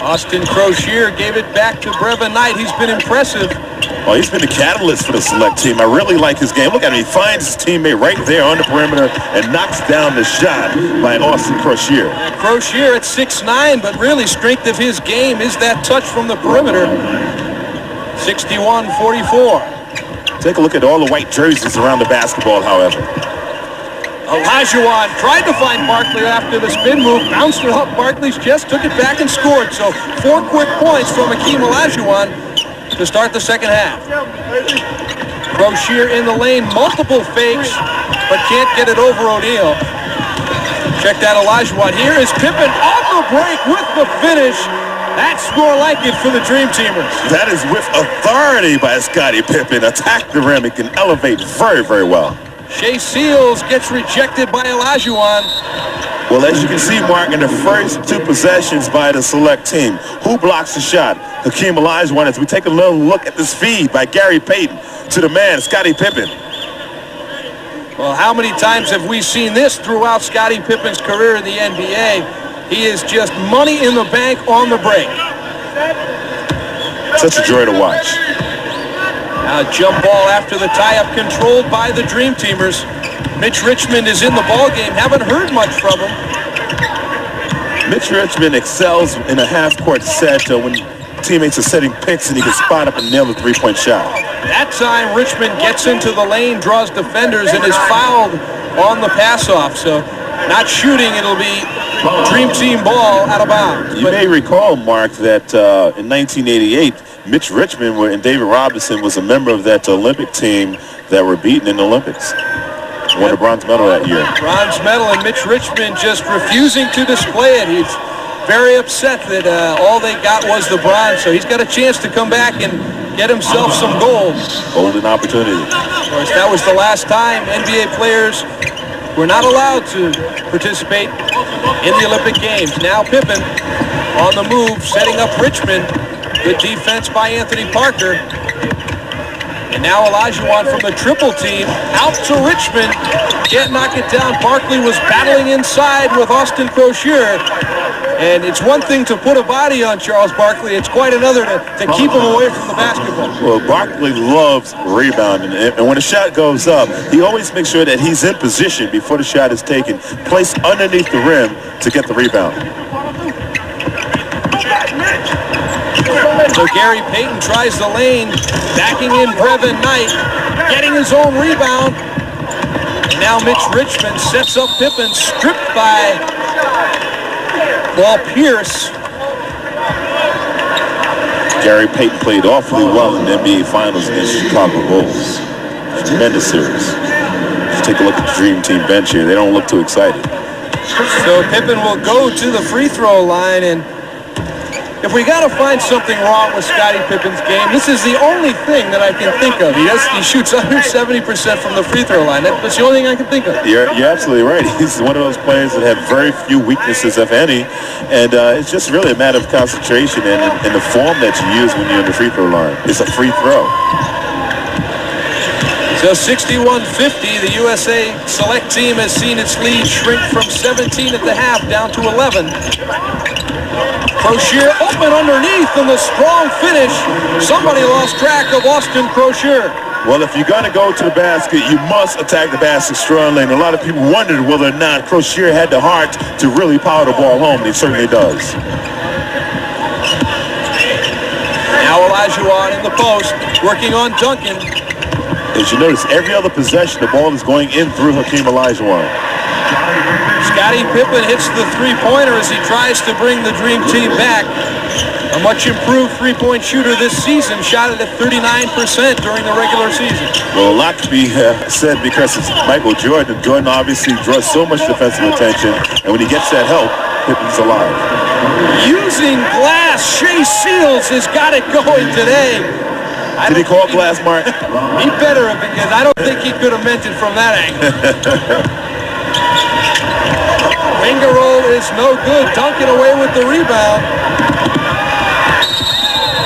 Austin Crozier gave it back to Brevin Knight. He's been impressive. Oh, he's been the catalyst for the Select team. I really like his game. Look at him. He finds his teammate right there on the perimeter and knocks down the shot by Austin Crozier. Crozier at 6'9", but really strength of his game is that touch from the perimeter. 61-44. Take a look at all the white jerseys around the basketball, however. Olajuwon tried to find Barkley after the spin move, bounced it up Barkley's chest, took it back and scored. So 4 quick points from Hakeem Olajuwon to start the second half. Crozier in the lane, multiple fakes, but can't get it over O'Neal. Check that Olajuwon. Here is Pippen on the break with the finish. That's more like it for the Dream Teamers. That is with authority by Scottie Pippen. Attack the rim. He can elevate very, very well. Shea Seals gets rejected by Olajuwon. Well, as you can see, Mark, in the first 2 possessions by the Select team, who blocks the shot? Hakeem Olajuwon. As we take a little look at this feed by Gary Payton to the man, Scottie Pippen. Well, how many times have we seen this throughout Scottie Pippen's career in the NBA? He is just money in the bank on the break. such a joy to watch. Now jump ball after the tie-up controlled by the Dream Teamers. Mitch Richmond is in the ball game. Haven't heard much from him. Mitch Richmond excels in a half-court set when teammates are setting picks and he can spot up and nail the three-point shot. That time Richmond gets into the lane, draws defenders, and is fouled on the pass-off. So not shooting, it'll be Dream Team ball out of bounds. You may recall, Mark, that in 1988, Mitch Richmond and David Robinson was a member of that Olympic team that were beaten in the Olympics. Won a bronze medal that year. Bronze medal, and Mitch Richmond just refusing to display it. He's very upset that all they got was the bronze, so he's got a chance to come back and get himself some gold. Golden opportunity. Of course, that was the last time NBA players were not allowed to participate in the Olympic Games. Now Pippen on the move, setting up Richmond. Good defense by Anthony Parker. And now Olajuwon from the triple team out to Richmond. Can't knock it down. Barkley was battling inside with Austin Crocier. And it's one thing to put a body on Charles Barkley. It's quite another to keep him away from the basketball. Well, Barkley loves rebounding. And when a shot goes up, he always makes sure that he's in position before the shot is taken, placed underneath the rim to get the rebound. So Gary Payton tries the lane, backing in Brevin Knight, getting his own rebound. And now Mitch Richmond sets up Pippen, stripped by Paul Pierce. Gary Payton played awfully well in the NBA Finals against the Chicago Bulls. Tremendous series. Just take a look at the Dream Team bench here. They don't look too excited. So Pippen will go to the free throw line, and if we got to find something wrong with Scottie Pippen's game, this is the only thing that I can think of. He shoots under 70% from the free throw line. That's the only thing I can think of. You're absolutely right. He's one of those players that have very few weaknesses, if any. And it's just really a matter of concentration and the form that you use when you're in the free throw line. It's a free throw. So 61-50, the USA select team has seen its lead shrink from 17 at the half down to 11. Crocier open underneath and the strong finish. Somebody lost track of Austin Crocier. Well, if you're going to go to the basket, you must attack the basket strongly. And a lot of people wondered whether or not Crocier had the heart to really power the ball home. He certainly does. Now Olajuwon in the post, working on Duncan. As you notice, every other possession, the ball is going in through Hakeem Olajuwon. Scottie Pippen hits the three-pointer as he tries to bring the Dream Team back. A much improved three-point shooter this season, shot it at 39% during the regular season. Well, a lot to be said because it's Michael Jordan. Jordan obviously draws so much defensive attention, and when he gets that help, Pippen's alive. Using glass, Shea Seals has got it going today. Did he call glass, Mark? He better have, because I don't think he could have meant it from that angle. Finger roll is no good. Duncan away with the rebound.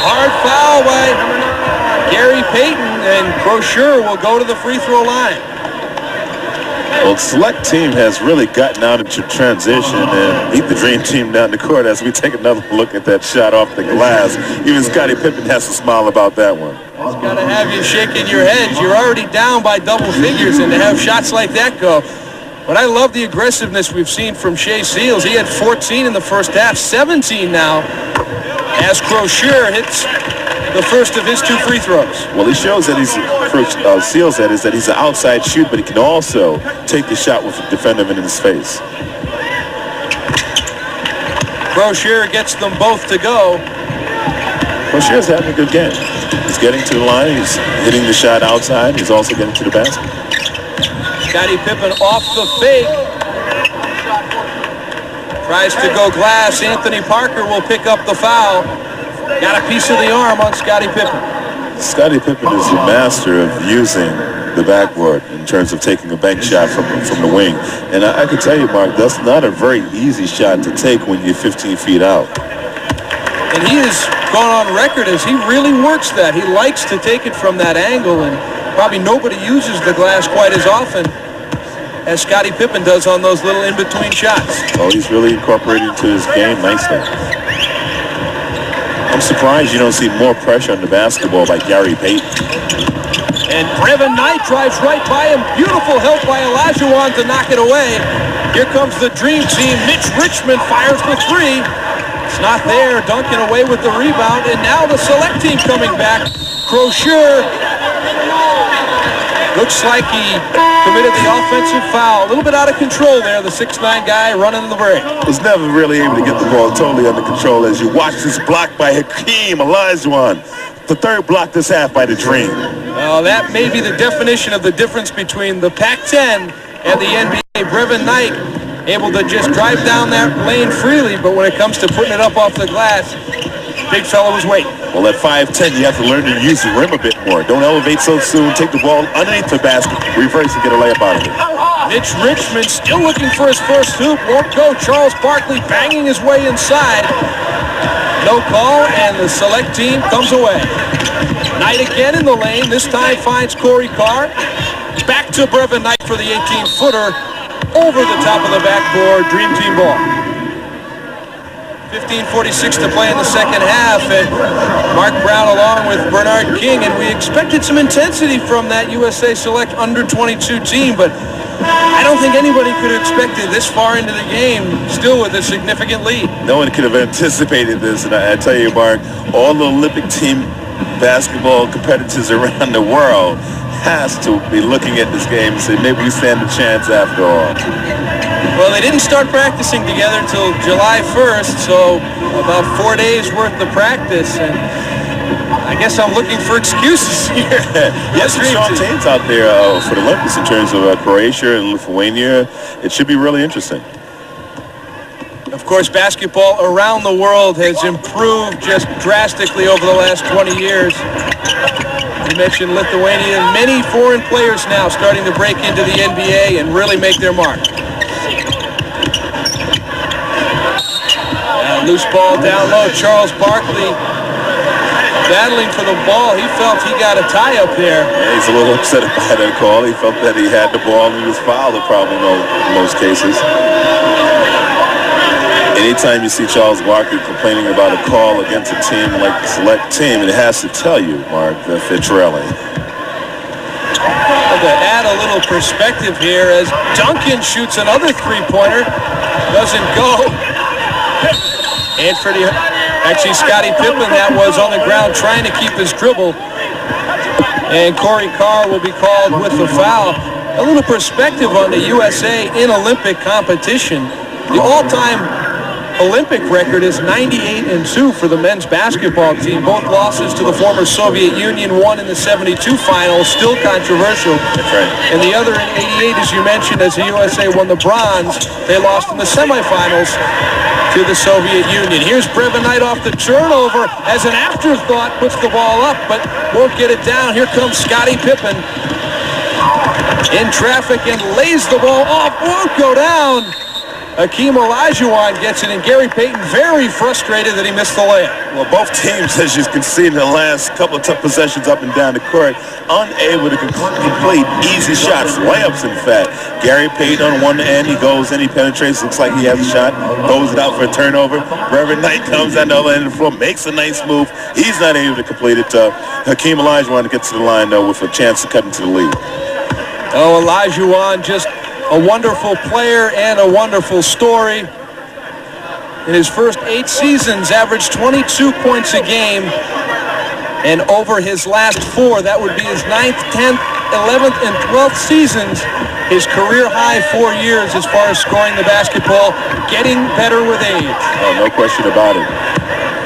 Hard foul by Gary Payton, and Crocier will go to the free throw line. Well, select team has really gotten out into transition and beat the Dream Team down the court as we take another look at that shot off the glass. Even Scottie Pippen has to smile about that one. It's got to have you shaking your head. You're already down by double figures, and to have shots like that go. But I love the aggressiveness we've seen from Shea Seals. He had 14 in the first half, 17 now, as Crocier hits the first of his two free throws. Well, he shows that Seals that he's an outside shoot, but he can also take the shot with the defender in his face. Crocier gets them both to go. Crocier's having a good game. He's getting to the line. He's hitting the shot outside. He's also getting to the basket. Scottie Pippen off the fake. Tries to go glass. Anthony Parker will pick up the foul. Got a piece of the arm on Scottie Pippen. Scottie Pippen is the master of using the backboard in terms of taking a bank shot from the wing. And I can tell you, Mark, that's not a very easy shot to take when you're 15 feet out. And he has gone on record as he really works that. He likes to take it from that angle, and probably nobody uses the glass quite as often as Scottie Pippen does on those little in-between shots. Oh, he's really incorporated into his game nicely. I'm surprised you don't see more pressure on the basketball by Gary Payton. And Brevin Knight drives right by him. Beautiful help by Olajuwon to knock it away. Here comes the dream team. Mitch Richmond fires for three. It's not there. Duncan away with the rebound. And now the select team coming back. Crocier looks like he committed the offensive foul. A little bit out of control there. The 6'9" guy running the break. Was never really able to get the ball totally under control as you watch this block by Hakeem Olajuwon. The third block this half by the Dream. Well, that may be the definition of the difference between the Pac-10 and the NBA. Brevin Knight able to just drive down that lane freely, but when it comes to putting it up off the glass, big fella was waiting. Well, at 5'10", you have to learn to use the rim a bit more. Don't elevate so soon. Take the ball underneath the basket, reverse and get a layup out of it. Mitch Richmond still looking for his first hoop. Won't go. Charles Barkley banging his way inside. No call, and the select team comes away. Knight again in the lane. This time finds Corey Carr. Back to Brevin Knight for the 18-footer. Over the top of the backboard. Dream team ball. 15:46 to play in the second half, and Mark Brown along with Bernard King, and we expected some intensity from that USA Select under-22 team, but I don't think anybody could have expected this far into the game, still with a significant lead. No one could have anticipated this, and I tell you, Mark, all the Olympic team basketball competitors around the world has to be looking at this game and say, maybe we stand a chance after all. Well, they didn't start practicing together until July 1st, so about 4 days worth of practice, and I guess I'm looking for excuses here. Yes, some strong teams out there for the Olympics in terms of Croatia and Lithuania. It should be really interesting. Of course, basketball around the world has improved just drastically over the last 20 years. You mentioned Lithuania, and many foreign players now starting to break into the NBA and really make their mark. Loose ball down low. Charles Barkley battling for the ball. He felt he got a tie up there. Yeah, he's a little upset by that call. He felt that he had the ball and he was fouled probably in most cases. Anytime you see Charles Barkley complaining about a call against a team like the select team, it has to tell you, Mark, that they're trailing. To add a little perspective here as Duncan shoots another three-pointer. Doesn't go. And for actually Scottie Pippen, that was on the ground trying to keep his dribble. And Corey Carr will be called with the foul. A little perspective on the USA in Olympic competition. The all-time Olympic record is 98-2 for the men's basketball team. Both losses to the former Soviet Union, one in the 72 finals, still controversial. That's right. And the other in 88, as you mentioned, as the USA won the bronze, they lost in the semifinals to the Soviet Union. Here's Brevin Knight off the turnover as an afterthought, puts the ball up, but won't get it down. Here comes Scottie Pippen in traffic and lays the ball off, won't go down. Hakeem Olajuwon gets it, and Gary Payton very frustrated that he missed the layup. Well, both teams, as you can see in the last couple of tough possessions up and down the court, unable to complete easy shots, layups in fact. Gary Payton on one end, he goes in, he penetrates, looks like he has a shot, throws it out for a turnover. Brevin Knight comes on the other end of the floor, makes a nice move. He's not able to complete it. Hakeem Olajuwon gets to the line, though, with a chance to cut into the lead. Oh, Olajuwon, just a wonderful player and a wonderful story. In his first 8 seasons, averaged 22 points a game. And over his last 4, that would be his 9th, 10th, 11th, and 12th seasons, his career high 4 years as far as scoring the basketball, getting better with age. Oh, no question about it.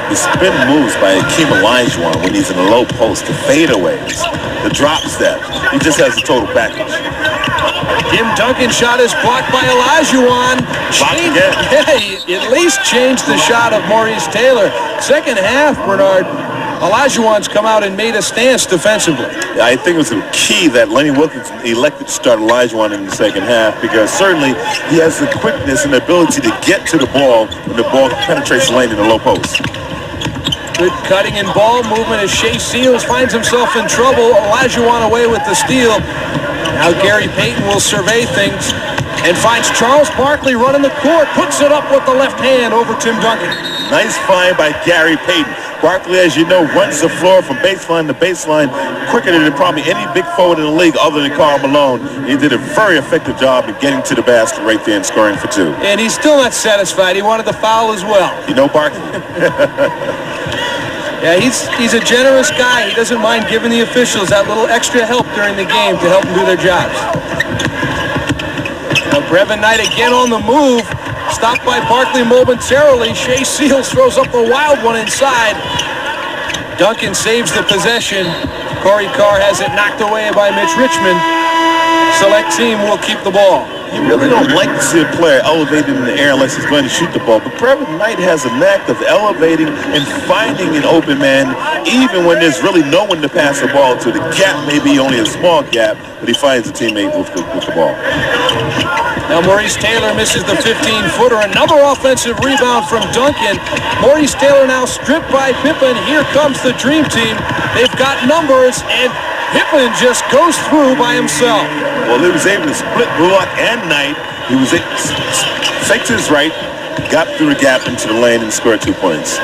The spin moves by Hakeem Olajuwon when he's in the low post, the fadeaways, the drop steps. He just has a total package. Tim Duncan's shot is blocked by Olajuwon. He at least changed the shot of Maurice Taylor. Second half, Bernard, Olajuwon's come out and made a stance defensively. I think it was a key that Lenny Wilkins elected to start Olajuwon in the second half, because certainly he has the quickness and the ability to get to the ball when the ball penetrates the lane in the low post. Good cutting and ball movement as Shea Seals finds himself in trouble. Olajuwon away with the steal. Now Gary Payton will survey things and finds Charles Barkley running the court. Puts it up with the left hand over Tim Duncan. Nice find by Gary Payton. Barkley, as you know, runs the floor from baseline to baseline quicker than probably any big forward in the league other than Karl Malone. He did a very effective job of getting to the basket right there and scoring for two. And he's still not satisfied. He wanted the foul as well. You know Barkley? Yeah, he's a generous guy. He doesn't mind giving the officials that little extra help during the game to help them do their jobs. Now Brevin Knight again on the move. Stopped by Barkley momentarily. Shea Seals throws up a wild one inside. Duncan saves the possession. Corey Carr has it knocked away by Mitch Richmond. Select team will keep the ball. You really don't like to see a player elevated in the air unless he's going to shoot the ball. But Brevin Knight has a knack of elevating and finding an open man even when there's really no one to pass the ball to. The gap may be only a small gap, but he finds a teammate with the ball. Now Maurice Taylor misses the 15-footer. Another offensive rebound from Duncan. Maurice Taylor now stripped by Pippen. Here comes the Dream Team. They've got numbers, and Pippen just goes through by himself. Well, he was able to split Bullock and Knight. He was fake to his right, got through the gap into the lane and scored 2 points.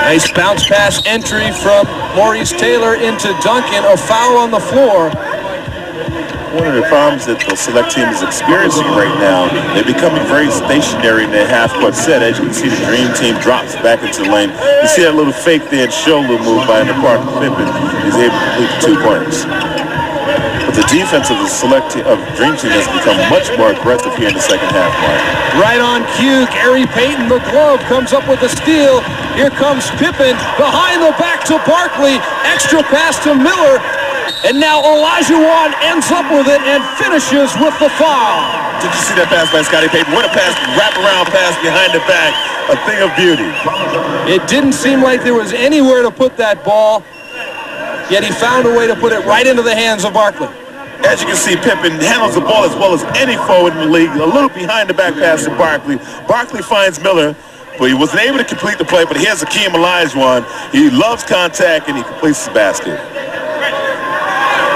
Nice bounce pass entry from Maurice Taylor into Duncan. A foul on the floor. One of the problems that the select team is experiencing right now, they're becoming very stationary in their half-court set. As you can see, the Dream Team drops back into the lane. You see that little fake there and shoulder move by Parker Pippen. He's able to complete the 2 points. But the defense of the Dream Team has become much more aggressive here in the second half, Mark. Right on cue, Gary Payton, the glove, comes up with a steal. Here comes Pippen behind the back to Barkley. Extra pass to Miller. And now Olajuwon ends up with it and finishes with the foul. Did you see that pass by Scottie Pippen? What a pass, wrap-around pass behind the back. A thing of beauty. It didn't seem like there was anywhere to put that ball, yet he found a way to put it right into the hands of Barkley. As you can see, Pippen handles the ball as well as any forward in the league. A little behind the back pass to Barkley. Barkley finds Miller, but he wasn't able to complete the play, but here's Hakeem Olajuwon. He loves contact, and he completes the basket.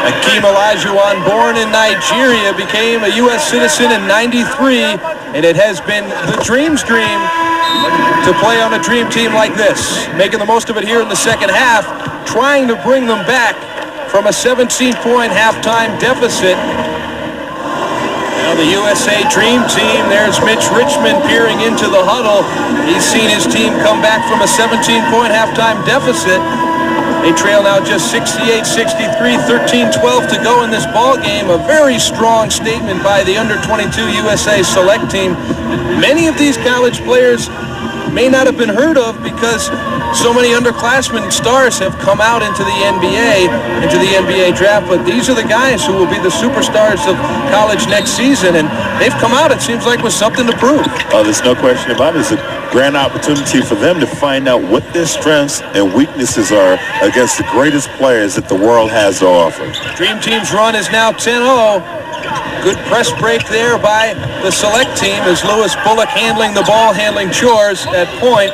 Hakeem Olajuwon, born in Nigeria, became a U.S. citizen in '93, and it has been the Dream's dream to play on a Dream Team like this. Making the most of it here in the second half, trying to bring them back from a 17-point halftime deficit. Now the USA Dream Team, there's Mitch Richmond peering into the huddle. He's seen his team come back from a 17-point halftime deficit. They trail now just 68-63, 13-12 to go in this ball game. A very strong statement by the under-22 USA Select Team. Many of these college players may not have been heard of because so many underclassmen stars have come out into the NBA draft, but these are the guys who will be the superstars of college next season, and they've come out, it seems like, with something to prove. Oh, there's no question about it. It's a grand opportunity for them to find out what their strengths and weaknesses are against the greatest players that the world has to offer. Dream Team's run is now 10-0. Good press break there by the Select Team as Lewis Bullock handling the ball, handling chores at point.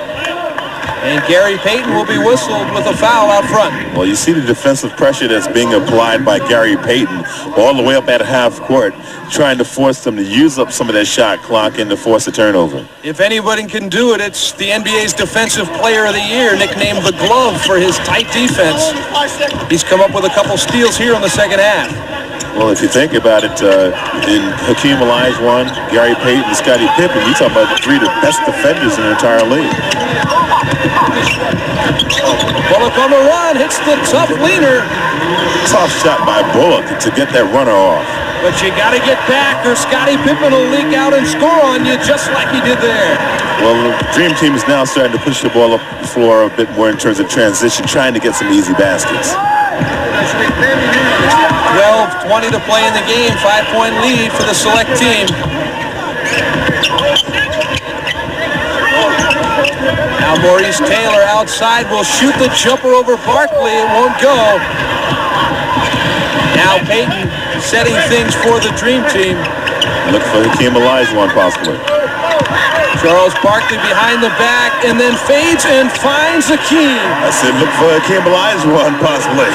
And Gary Payton will be whistled with a foul out front. Well, you see the defensive pressure that's being applied by Gary Payton all the way up at half court, trying to force them to use up some of that shot clock and to force a turnover. If anybody can do it, it's the NBA's Defensive Player of the Year, nicknamed the Glove for his tight defense. He's come up with a couple steals here in the second half. Well, if you think about it, in Hakeem Olajuwon, Gary Payton, and Scottie Pippen, you're talking about three of the best defenders in the entire league. Bullock on the run, hits the tough leaner. Tough shot by Bullock to get that runner off. But you got to get back or Scottie Pippen will leak out and score on you just like he did there. Well, the Dream Team is now starting to push the ball up the floor a bit more in terms of transition, trying to get some easy baskets. 12-20 to play in the game, 5-point lead for the Select Team. Now Maurice Taylor outside will shoot the jumper over Barkley. It won't go. Now Payton setting things for the Dream Team. Look for Hakeem Olajuwon possibly. Charles Barkley behind the back and then fades and finds Hakeem. I said look for Hakeem Olajuwon possibly.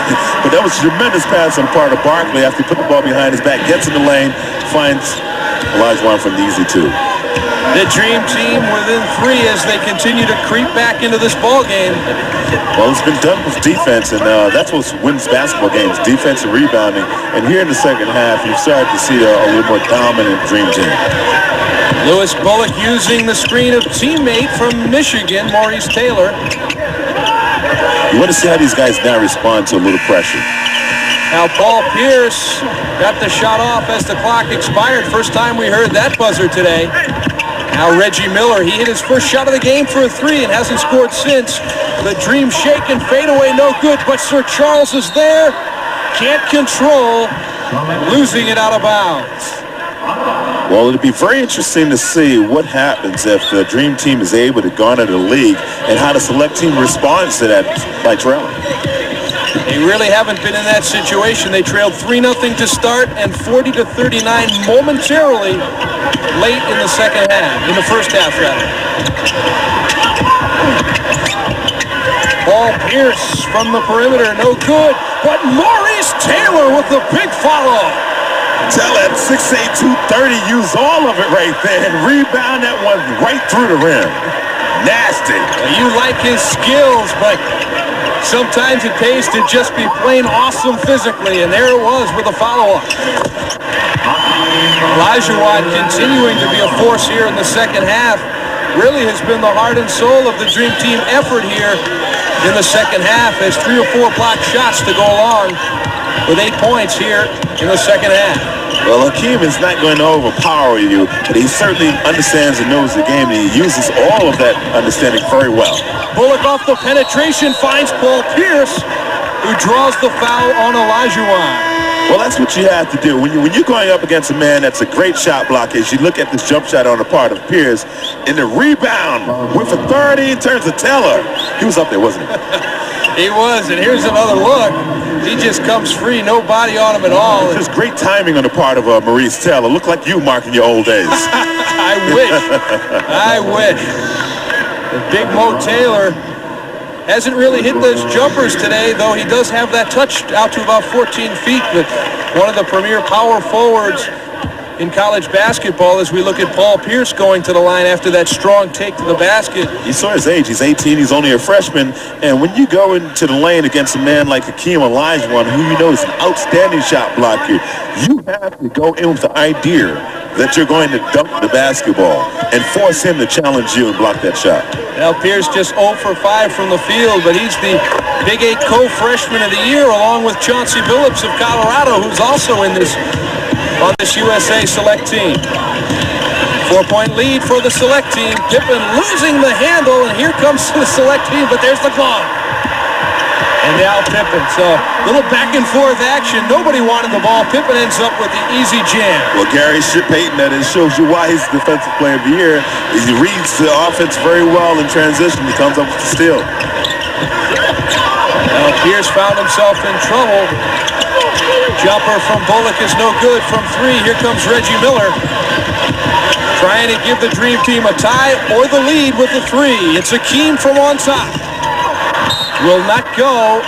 But that was a tremendous pass on part of Barkley after he put the ball behind his back, gets in the lane, finds Olajuwon for an easy two. The Dream Team within 3 as they continue to creep back into this ball game. Well, it's been done with defense, and that's what wins basketball games, defense and rebounding. And here in the second half, you've started to see a little more dominant Dream Team. Lewis Bullock using the screen of teammate from Michigan, Maurice Taylor. You want to see how these guys now respond to a little pressure. Now Paul Pierce got the shot off as the clock expired. First time we heard that buzzer today. Now Reggie Miller, he hit his first shot of the game for a 3 and hasn't scored since. The Dream shake and fade away, no good, but Sir Charles is there. Can't control, losing it out of bounds. Well, it'd be very interesting to see what happens if the Dream Team is able to garner the league and how the select team responds to that by trailing. They really haven't been in that situation. They trailed 3-0 to start and 40-39 momentarily late in the first half rather. Paul Pierce from the perimeter, no good, but Maurice Taylor with the big follow. Tell him 6'8", 230, use all of it right there and rebound that one right through the rim. Nasty. You like his skills, but sometimes it pays to just be plain awesome physically, and there it was with a follow-up. Olajuwon continuing to be a force here in the second half. Really has been the heart and soul of the Dream Team effort here in the second half as 3 or 4 blocked shots to go along with 8 points here in the second half. Well, Hakeem is not going to overpower you, but he certainly understands and knows the game, and he uses all of that understanding very well. Bullock off the penetration finds Paul Pierce, who draws the foul on Olajuwon. Well, that's what you have to do. When you're going up against a man that's a great shot blocker, as you look at this jump shot on the part of Pierce, and the rebound with authority in terms of Taylor. He was up there, wasn't he? He was, and here's another look. He just comes free, no body on him at all. Just great timing on the part of Maurice Taylor. Looked like you, Mark, in your old days. I wish. I wish. The big Mo Taylor hasn't really hit those jumpers today, though he does have that touch out to about 14 feet. But one of the premier power forwards in college basketball as we look at Paul Pierce going to the line after that strong take to the basket. You saw his age. He's 18. He's only a freshman. And when you go into the lane against a man like Hakeem Olajuwon, who you know is an outstanding shot blocker, you have to go in with the idea that you're going to dunk the basketball and force him to challenge you and block that shot. Now Pierce just 0 for 5 from the field, but he's the Big 8 co-freshman of the year along with Chauncey Billups of Colorado, who's also on this USA select team. 4-point lead for the select team. Pippen losing the handle, and here comes the select team, but there's the glove. And now Pippen. So a little back and forth action. Nobody wanted the ball. Pippen ends up with the easy jam. Well, Gary Payton, that shows you why he's the defensive player of the year. He reads the offense very well in transition. He comes up with the steal. Now Pierce found himself in trouble. Jumper from Bullock is no good from 3. Here comes Reggie Miller. Trying to give the Dream Team a tie or the lead with the 3. It's Hakeem from on top. Will not go.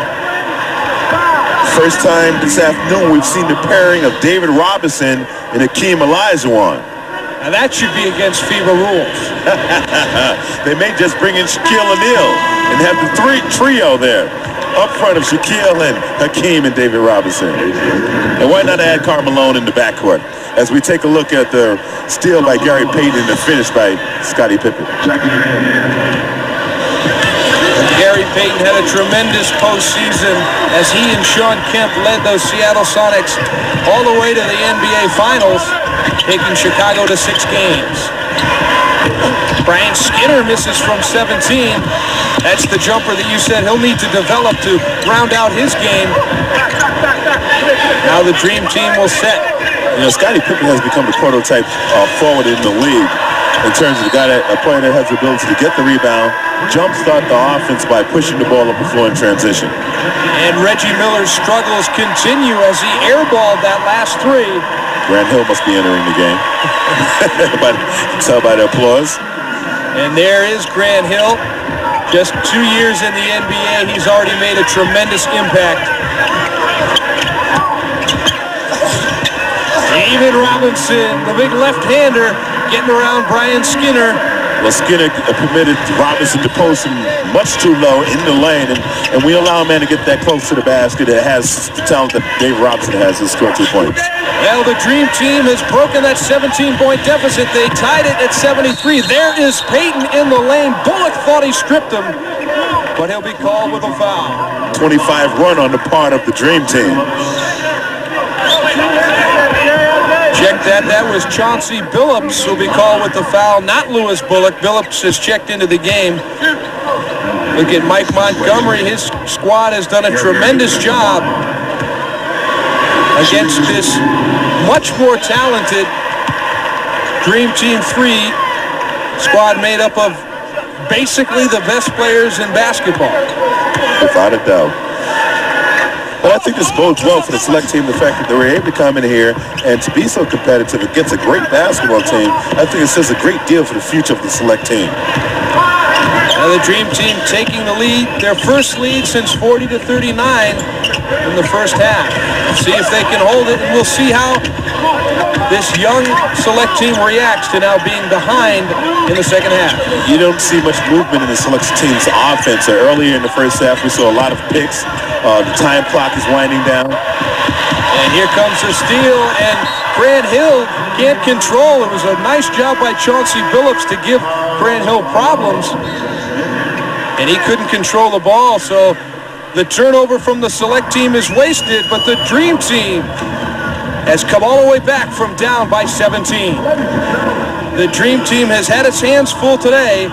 First time this afternoon we've seen the pairing of David Robinson and Hakeem Olajuwon. Now that should be against FIBA rules. They may just bring in Shaquille O'Neal and have the trio there. Up front of Shaquille and Hakeem and David Robinson. And why not add Karl Malone in the backcourt as we take a look at the steal by Gary Payton and the finish by Scottie Pippen. Gary Payton had a tremendous postseason as he and Sean Kemp led those Seattle Sonics all the way to the NBA Finals, taking Chicago to 6 games. Brian Skinner misses from 17. That's the jumper that you said he'll need to develop to round out his game. Now the Dream Team will set. You know, Scottie Pippen has become the prototype forward in the league in terms of a player that has the ability to get the rebound, jumpstart the offense by pushing the ball up the floor in transition. And Reggie Miller's struggles continue as he airballed that last 3. Grant Hill must be entering the game. Tell by the applause. And there is Grant Hill. Just 2 years in the NBA, he's already made a tremendous impact. David Robinson, the big left-hander, getting around Brian Skinner. Well, Skinner permitted Robinson to post him much too low in the lane, and we allow a man to get that close to the basket that has the talent that Dave Robinson has to score 2 points. Well, the Dream Team has broken that 17-point deficit. They tied it at 73. There is Payton in the lane. Bullock thought he stripped him, but he'll be called with a foul. 25 run on the part of the Dream Team. Check that. That was Chauncey Billups who'll be called with the foul, not Lewis Bullock. Billups has checked into the game. Look at Mike Montgomery. His squad has done a tremendous job against this much more talented Dream Team 3 squad made up of basically the best players in basketball. Without a doubt. But I think this bodes well for the select team, the fact that they were able to come in here and to be so competitive against a great basketball team. I think it says a great deal for the future of the select team. Now the Dream Team taking the lead, their first lead since 40-39 in the first half. Let's see if they can hold it, and we'll see how this young select team reacts to now being behind in the second half. You don't see much movement in the select team's offense. Earlier in the first half, we saw a lot of picks. The time clock is winding down. And here comes the steal, and Grant Hill can't control. It was a nice job by Chauncey Billups to give Grant Hill problems, and he couldn't control the ball, so the turnover from the select team is wasted, but the Dream Team has come all the way back from down by 17. The Dream Team has had its hands full today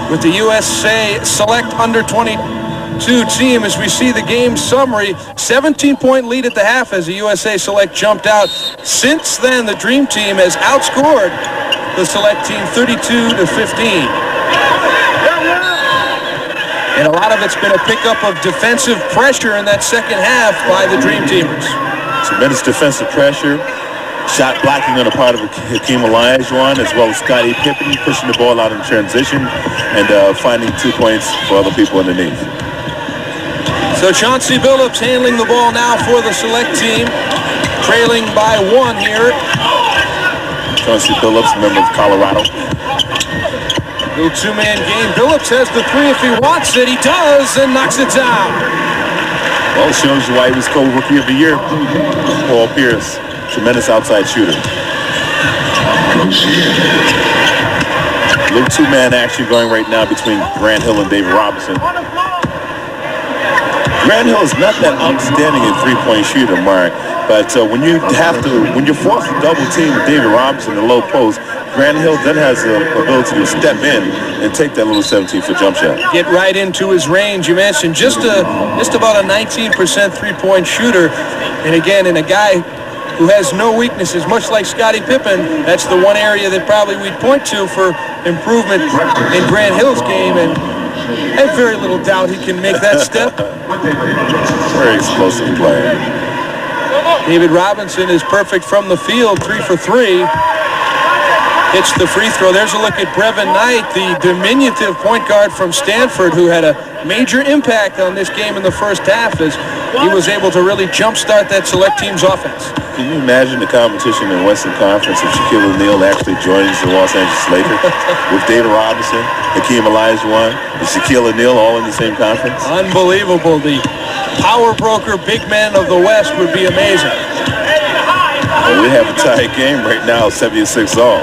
with the USA Select Under 22 team. As we see the game summary, 17-point lead at the half as the USA Select jumped out. Since then, the Dream Team has outscored the Select team 32-15. And a lot of it's been a pickup of defensive pressure in that second half by the Dream Teamers. Tremendous defensive pressure. Shot blocking on the part of Hakeem Olajuwon, as well as Scottie Pippen pushing the ball out in transition and finding 2 points for other people underneath. So Chauncey Billups handling the ball now for the select team, trailing by 1 here. Chauncey Billups, member of Colorado. Little two-man game. Billups has the 3 if he wants it. He does, and knocks it down. Well, it shows you why he was co-rookie of the year. Paul Pierce, tremendous outside shooter. Little two-man action going right now between Grant Hill and David Robinson. Grant Hill is not that outstanding in three-point shooter, Mark, but when you're forced to double team with David Robinson in the low post, Grant Hill then has the ability to step in and take that little 17-foot jump shot. Get right into his range. You mentioned just about a 19% three-point shooter, and again, in a guy who has no weaknesses, much like Scottie Pippen, that's the one area that probably we'd point to for improvement in Grant Hill's game, and I have very little doubt he can make that step. Very explosive player. David Robinson is perfect from the field, 3 for 3. Hits the free throw. There's a look at Brevin Knight, the diminutive point guard from Stanford, who had a major impact on this game in the first half as he was able to really jumpstart that select team's offense. Can you imagine the competition in Western Conference if Shaquille O'Neal actually joins the Los Angeles Lakers with David Robinson, Hakeem Olajuwon, and Shaquille O'Neal all in the same conference? Unbelievable. The power broker big men of the West would be amazing. Well, we have a tight game right now, 76 all.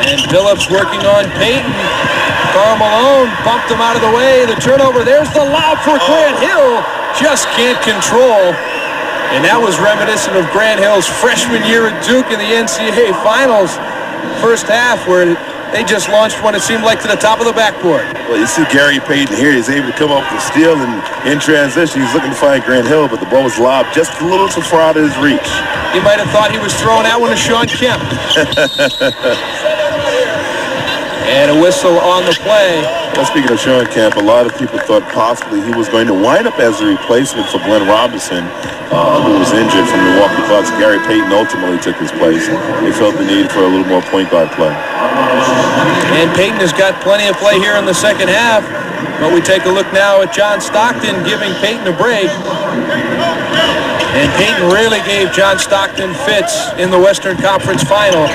And Billups working on Payton. Karl Malone bumped him out of the way. The turnover. There's the lob for Grant Hill. Just can't control. And that was reminiscent of Grant Hill's freshman year at Duke in the NCAA Finals. First half where they just launched when it seemed like to the top of the backboard. Well, you see Gary Payton here. He's able to come up with a steal and in transition. He's looking to find Grant Hill, but the ball was lobbed just a little too far out of his reach. You might have thought he was throwing that one to Sean Kemp. And a whistle on the play. Well, speaking of Sean Kemp, a lot of people thought possibly he was going to wind up as a replacement for Glenn Robinson, who was injured from the Milwaukee Bucks. Gary Payton ultimately took his place. They felt the need for a little more point guard play. And Payton has got plenty of play here in the second half. But we take a look now at John Stockton giving Payton a break. And Payton really gave John Stockton fits in the Western Conference Final.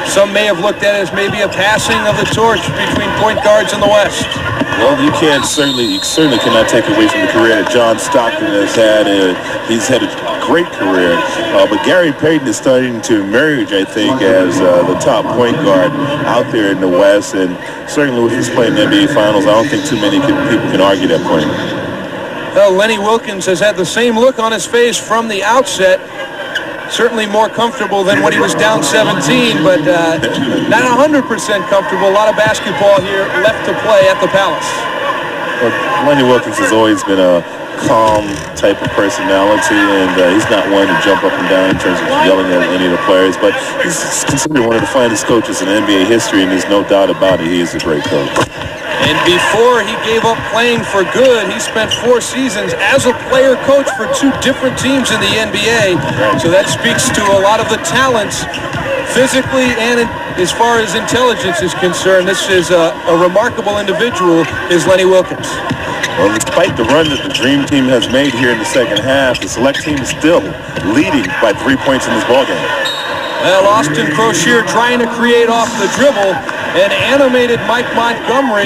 some may have looked at it as maybe a passing of the torch between point guards in the West. Well, you certainly cannot take away from the career that John Stockton has had. He's had a great career, but Gary Payton is starting to emerge, I think, as the top point guard out there in the West, and certainly with his play in the NBA Finals, I don't think too many people can argue that point. Well, Lenny Wilkens has had the same look on his face from the outset. Certainly more comfortable than when he was down 17, but not 100% comfortable. A lot of basketball here left to play at the Palace. Well, Lenny Wilkens has always been a calm type of personality, and he's not one to jump up and down in terms of yelling at any of the players, but he's considered one of the finest coaches in NBA history, and there's no doubt about it. He is a great coach. And before he gave up playing for good, he spent 4 seasons as a player coach for 2 different teams in the NBA. So that speaks to a lot of the talents physically and as far as intelligence is concerned. This is a remarkable individual, is Lenny Wilkens. Well, despite the run that the Dream Team has made here in the second half, the Select Team is still leading by 3 points in this ballgame. Well, Austin Crocier trying to create off the dribble, and animated Mike Montgomery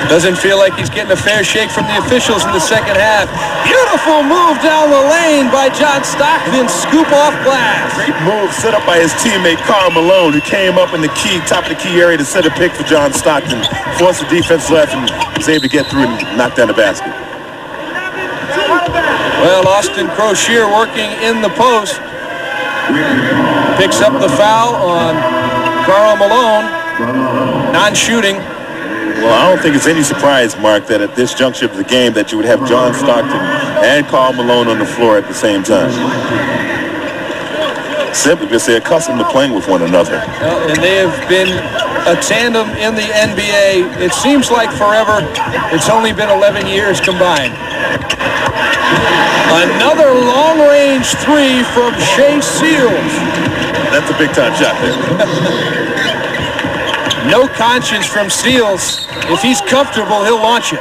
doesn't feel like he's getting a fair shake from the officials in the second half. Beautiful move down the lane by John Stockton, scoop off glass. Great move set up by his teammate Karl Malone, who came up in the top of the key area to set a pick for John Stockton, forced the defense left, and was able to get through and knock down the basket. Well, Austin Crocier working in the post. Picks up the foul on Karl Malone. Non-shooting. Well, I don't think it's any surprise, Mark, that at this juncture of the game that you would have John Stockton and Karl Malone on the floor at the same time. Simply because they're accustomed to playing with one another. Well, and they have been a tandem in the NBA. It seems like forever. It's only been 11 years combined. Another long-range 3 from Shea Seals. That's a big-time shot there. No conscience from Seals. If he's comfortable, he'll launch it.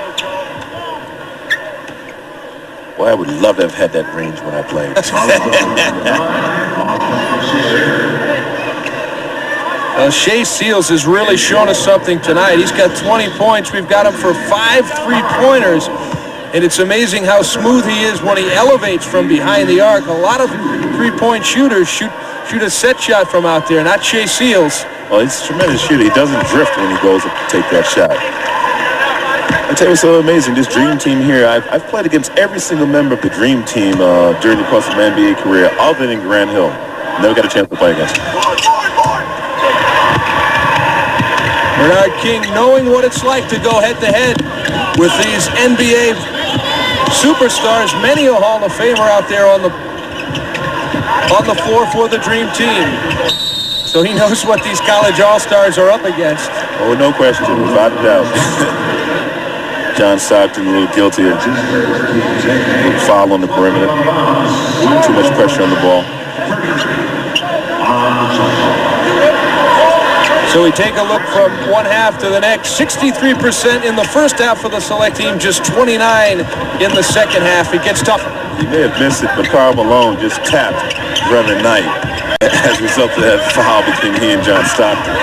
Well, I would love to have had that range when I played. Shea Seals has really shown us something tonight. He's got 20 points. We've got him for 5 3-pointers. And it's amazing how smooth he is when he elevates from behind the arc. A lot of 3-point shooters shoot a set shot from out there, not Shea Seals. Well, he's a tremendous shooter. He doesn't drift when he goes up to take that shot. I tell you what's so amazing, this Dream Team here, I've played against every single member of the Dream Team during the course of my NBA career, other than Grant Hill. Never got a chance to play against him. Bernard King knowing what it's like to go head-to-head with these NBA superstars, many a Hall of Famer out there on the floor for the Dream Team. So he knows what these college all-stars are up against. Oh, no question, without a doubt. John Stockton a little guilty of foul on the perimeter. Too much pressure on the ball. So we take a look from one half to the next. 63% in the first half for the Select Team, just 29 in the second half. It gets tougher. You may have missed it, but Karl Malone just tapped Brevin Knight as a result of that foul between he and John Stockton.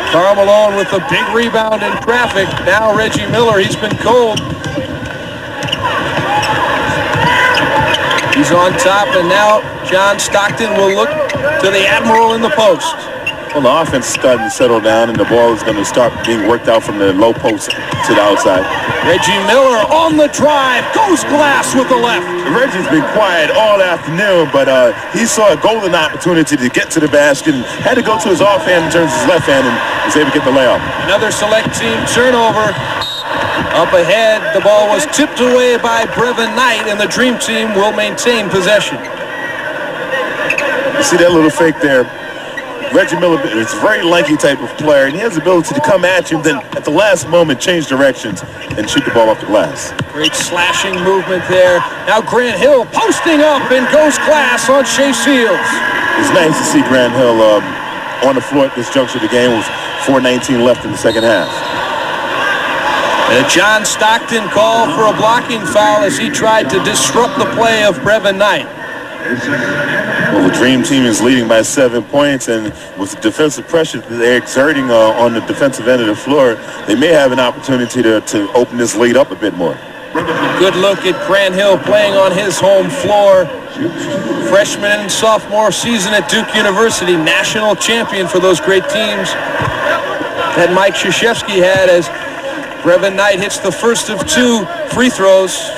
Karl Malone with a big rebound in traffic. Now Reggie Miller, he's been cold. He's on top, and now John Stockton will look to the Admiral in the post. Well, the offense is starting to settle down, and the ball is going to start being worked out from the low post to the outside. Reggie Miller on the drive, goes glass with the left. Reggie's been quiet all afternoon, but he saw a golden opportunity to get to the basket and had to go to his offhand in terms of his left hand and was able to get the layup. Another Select Team turnover. Up ahead, the ball was tipped away by Brevin Knight, and the Dream Team will maintain possession. You see that little fake there? Reggie Miller is a very lanky type of player, and he has the ability to come at you and then at the last moment change directions and shoot the ball off the glass. Great slashing movement there. Now Grant Hill posting up and goes glass on Shea Seals. It's nice to see Grant Hill on the floor at this juncture of the game with 4:19 left in the second half. And John Stockton called for a blocking foul as he tried to disrupt the play of Brevin Knight. Well, the Dream Team is leading by 7 points, and with the defensive pressure that they're exerting on the defensive end of the floor, they may have an opportunity to open this lead up a bit more. Good look at Grant Hill playing on his home floor. Freshman and sophomore season at Duke University, national champion for those great teams that Mike Krzyzewski had, as Brevin Knight hits the first of 2 free throws.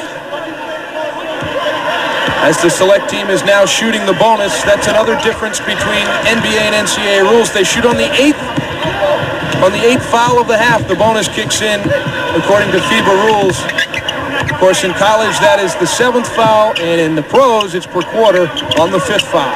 As the select team is now shooting the bonus. That's another difference between NBA and NCAA rules. They shoot on the 8th foul of the half. The bonus kicks in according to FIBA rules. Of course, in college, that is the 7th foul, and in the pros, it's per quarter on the 5th foul.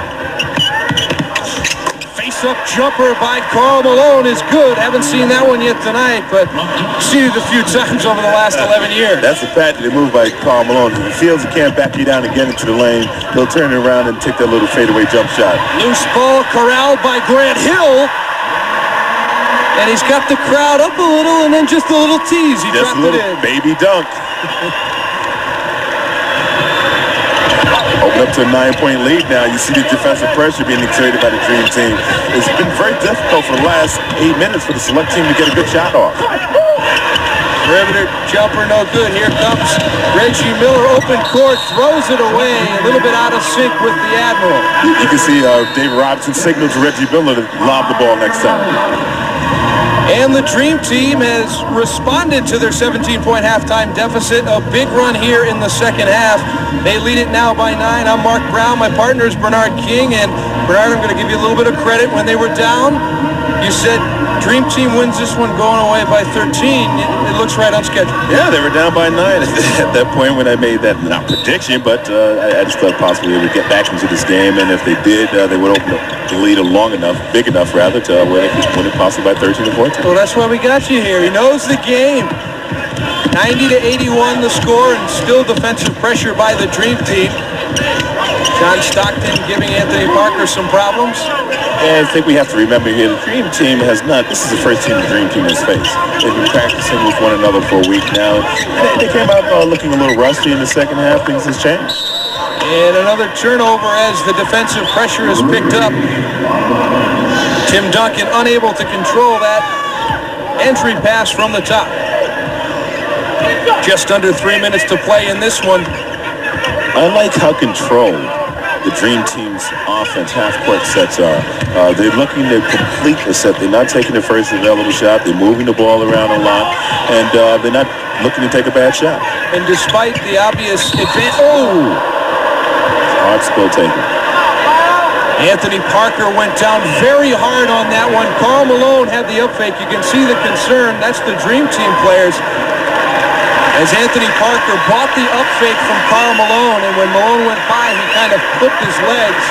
Face-up jumper by Karl Malone is good. Haven't seen that one yet tonight, but seen it a few times over the last 11 years. That's a patented move by Karl Malone. If he feels he can't back you down and get into the lane, he'll turn it around and take that little fadeaway jump shot. Loose ball corralled by Grant Hill. And he's got the crowd up a little, and then just a little tease. He just dropped a little it in. Baby dunk. Open up to a 9-point lead now. You see the defensive pressure being exerted by the Dream Team. It's been very difficult for the last 8 minutes for the select team to get a good shot off. Perimeter jumper, no good. Here comes Reggie Miller, open court, throws it away, a little bit out of sync with the Admiral. You can see David Robinson signal to Reggie Miller to lob the ball next time. And the Dream Team has responded to their 17-point halftime deficit. A big run here in the second half. They lead it now by 9. I'm Mark Brown. My partner is Bernard King. And Bernard, I'm going to give you a little bit of credit. When they were down, you said Dream Team wins this one going away by 13. It looks right on schedule. Yeah, they were down by 9 at that point when I made that, not prediction, but I just thought possibly they would get back into this game. And if they did, they would open up the lead big enough rather, to where they could win it possibly by 13 or 14. Well, that's why we got you here. He knows the game. 90-81 the score, and still defensive pressure by the Dream Team. John Stockton giving Anthony Parker some problems. Yeah, I think we have to remember here, the Dream Team this is the first team the Dream Team has faced. They've been practicing with one another for a week now. They came out looking a little rusty in the second half. Things has changed. And another turnover as the defensive pressure is picked up. Tim Duncan unable to control that entry pass from the top. Just under 3 minutes to play in this one. I like how controlled the Dream Team's offense half-court sets are. They're looking to complete the set. They're not taking the first available shot. They're moving the ball around a lot, and they're not looking to take a bad shot. And despite the obvious advantage... Hard spill taken. Anthony Parker went down very hard on that one. Karl Malone had the up fake. You can see the concern. That's the Dream Team players. As Anthony Parker bought the up fake from Karl Malone, and when Malone went by, he kind of flipped his legs,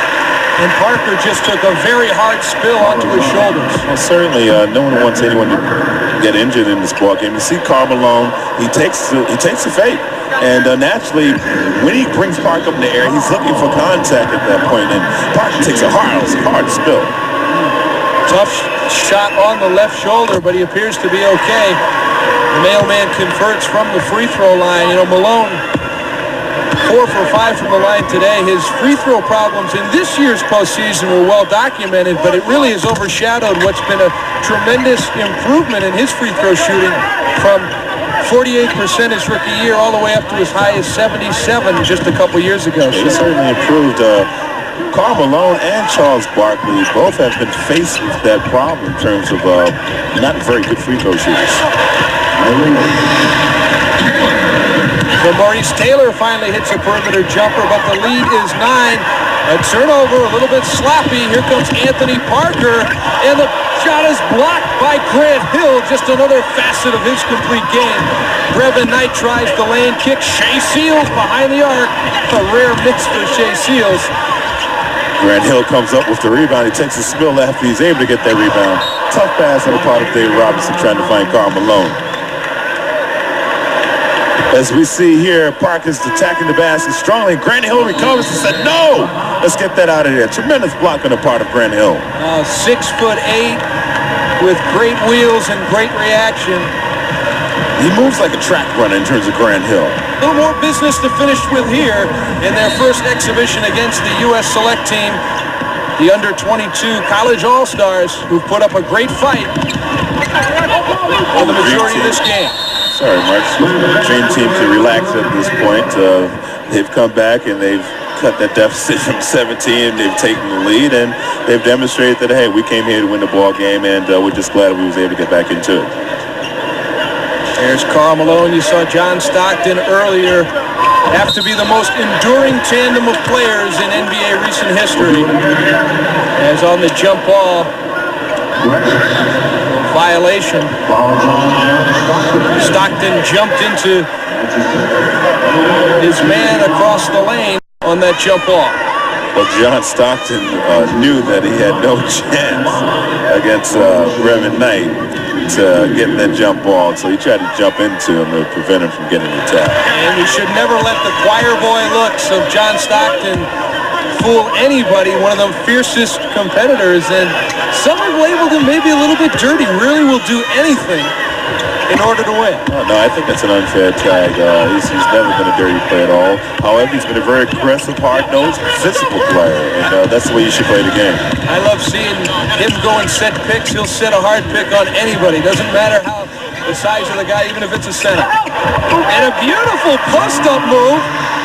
and Parker just took a very hard spill onto his shoulders. Well, certainly, no one wants anyone to get injured in this ball game. You see Karl Malone, he takes the fake. And naturally, when he brings Parker up in the air, he's looking for contact at that point, and Parker takes a hard spill. Tough shot on the left shoulder, but he appears to be okay. The mailman converts from the free throw line. You know, Malone, 4 for 5 from the line today. His free throw problems in this year's postseason were well documented, but it really has overshadowed what's been a tremendous improvement in his free throw shooting from 48% his rookie year all the way up to as high as 77 just a couple years ago. He certainly improved. Karl Malone and Charles Barkley both have been faced with that problem in terms of not very good free throw shooters. So Maurice Taylor finally hits a perimeter jumper, but the lead is 9. A turnover, a little bit sloppy. Here comes Anthony Parker, and the shot is blocked by Grant Hill. Just another facet of his complete game. Brevin Knight tries the lane kick. Shea Seals behind the arc. A rare mix for Shea Seals. Grant Hill comes up with the rebound. He takes a spill after he's able to get that rebound. Tough pass on the part of David Robinson trying to find Karl Malone. As we see here, Parker's attacking the basket strongly. Grant Hill recovers and said, no! Let's get that out of there. Tremendous block on the part of Grant Hill. 6'8", with great wheels and great reaction. He moves like a track runner in terms of Grand Hill. A little more business to finish with here in their first exhibition against the U.S. Select team, the under-22 College All-Stars, who put up a great fight for the majority of this game. Sorry, Mark. The Dream Team can relax at this point. They've come back and they've cut that deficit from 17. They've taken the lead, and they've demonstrated that, hey, we came here to win the ball game, and we're just glad we was able to get back into it. There's Karl Malone. You saw John Stockton earlier have to be the most enduring tandem of players in NBA recent history. As on the jump ball violation, Stockton jumped into his man across the lane on that jump ball. Well, John Stockton knew that he had no chance against Brevin Knight to get that jump ball, so he tried to jump into him to prevent him from getting the tap. And we should never let the choir boy looks of John Stockton fool anybody, one of the fiercest competitors, and some have labeled him maybe a little bit dirty, really will do anything in order to win. No, I think that's an unfair tag. He's never been a dirty player at all. However, he's been a very aggressive, hard-nosed, physical player, and that's the way you should play the game. I love seeing him go and set picks. He'll set a hard pick on anybody. Doesn't matter how the size of the guy, even if it's a center. And a beautiful post-up move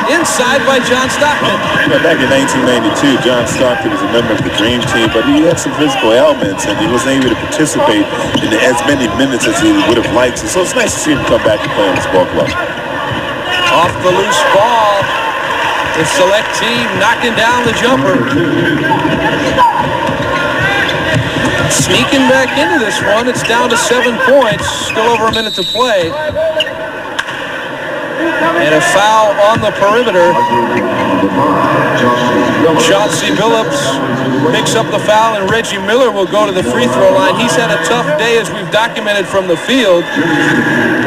inside by John Stockton. Back in 1992, John Stockton was a member of the Dream Team, but he had some physical ailments, and he wasn't able to participate in as many minutes as he would have liked. So it's nice to see him come back and play in this ball club. Off the loose ball, the Select team knocking down the jumper. Sneaking back into this one. It's down to 7 points. Still over a minute to play. And a foul on the perimeter. Chauncey Billups picks up the foul, and Reggie Miller will go to the free throw line. He's had a tough day, as we've documented from the field.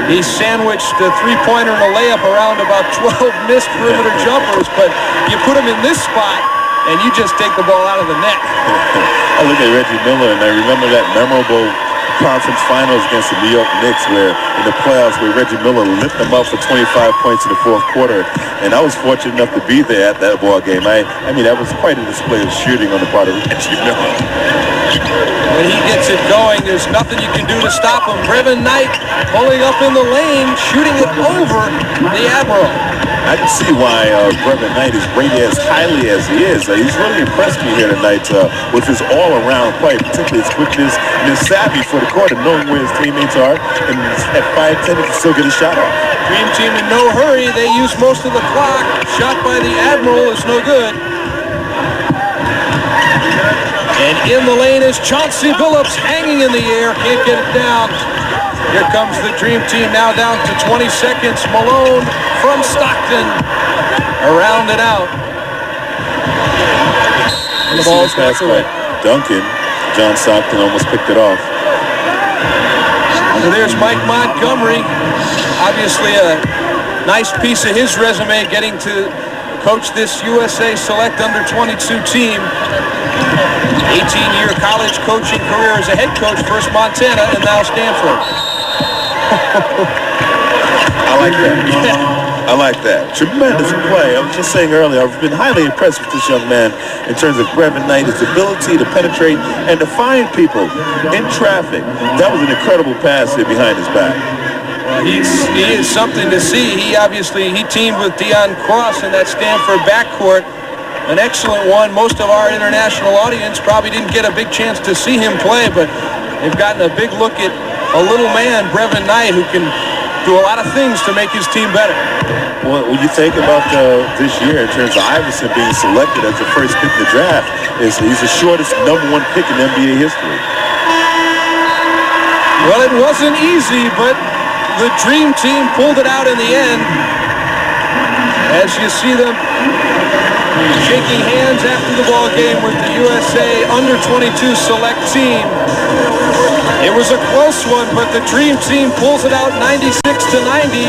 He sandwiched a three-pointer and a layup around about 12 missed perimeter jumpers, but you put him in this spot, and you just take the ball out of the net. I look at Reggie Miller, and I remember that memorable conference finals against the New York Knicks, where in the playoffs, where Reggie Miller lit them up for 25 points in the fourth quarter, and I was fortunate enough to be there at that ball game. I mean, that was quite a display of shooting on the part of Reggie Miller. When he gets it going, there's nothing you can do to stop him. Brevin Knight pulling up in the lane, shooting it over the Admiral. I can see why Brevin Knight is rated as highly as he is. He's really impressed me here tonight with his all-around play, particularly his quickness and his savvy for the court and knowing where his teammates are. And at 5'10", he can still get a shot off. Dream Team in no hurry. They use most of the clock. Shot by the Admiral is no good. And in the lane is Chauncey Billups, hanging in the air. Can't get it down. Here comes the Dream Team, now down to 20 seconds. Malone from Stockton. Around and out. And the ball's back away. Duncan. John Stockton almost picked it off. So there's Mike Montgomery. Obviously a nice piece of his resume, getting to coach this USA Select Under-22 team. 18-year college coaching career as a head coach, first Montana and now Stanford. I like that. Yeah. I like that. Tremendous play. I was just saying earlier, I've been highly impressed with this young man in terms of Brevin Knight, his ability to penetrate and to find people in traffic. That was an incredible pass here behind his back. Well, he is something to see. He teamed with Deion Cross in that Stanford backcourt. An excellent one. Most of our international audience probably didn't get a big chance to see him play, but they've gotten a big look at a little man, Brevin Knight, who can do a lot of things to make his team better. Well, when you think about this year in terms of Iverson being selected as the first pick in the draft, he's the shortest #1 pick in NBA history. Well, it wasn't easy, but the Dream Team pulled it out in the end. As you see them shaking hands after the ball game with the USA Under-22 Select team. It was a close one, but the Dream Team pulls it out 96-90.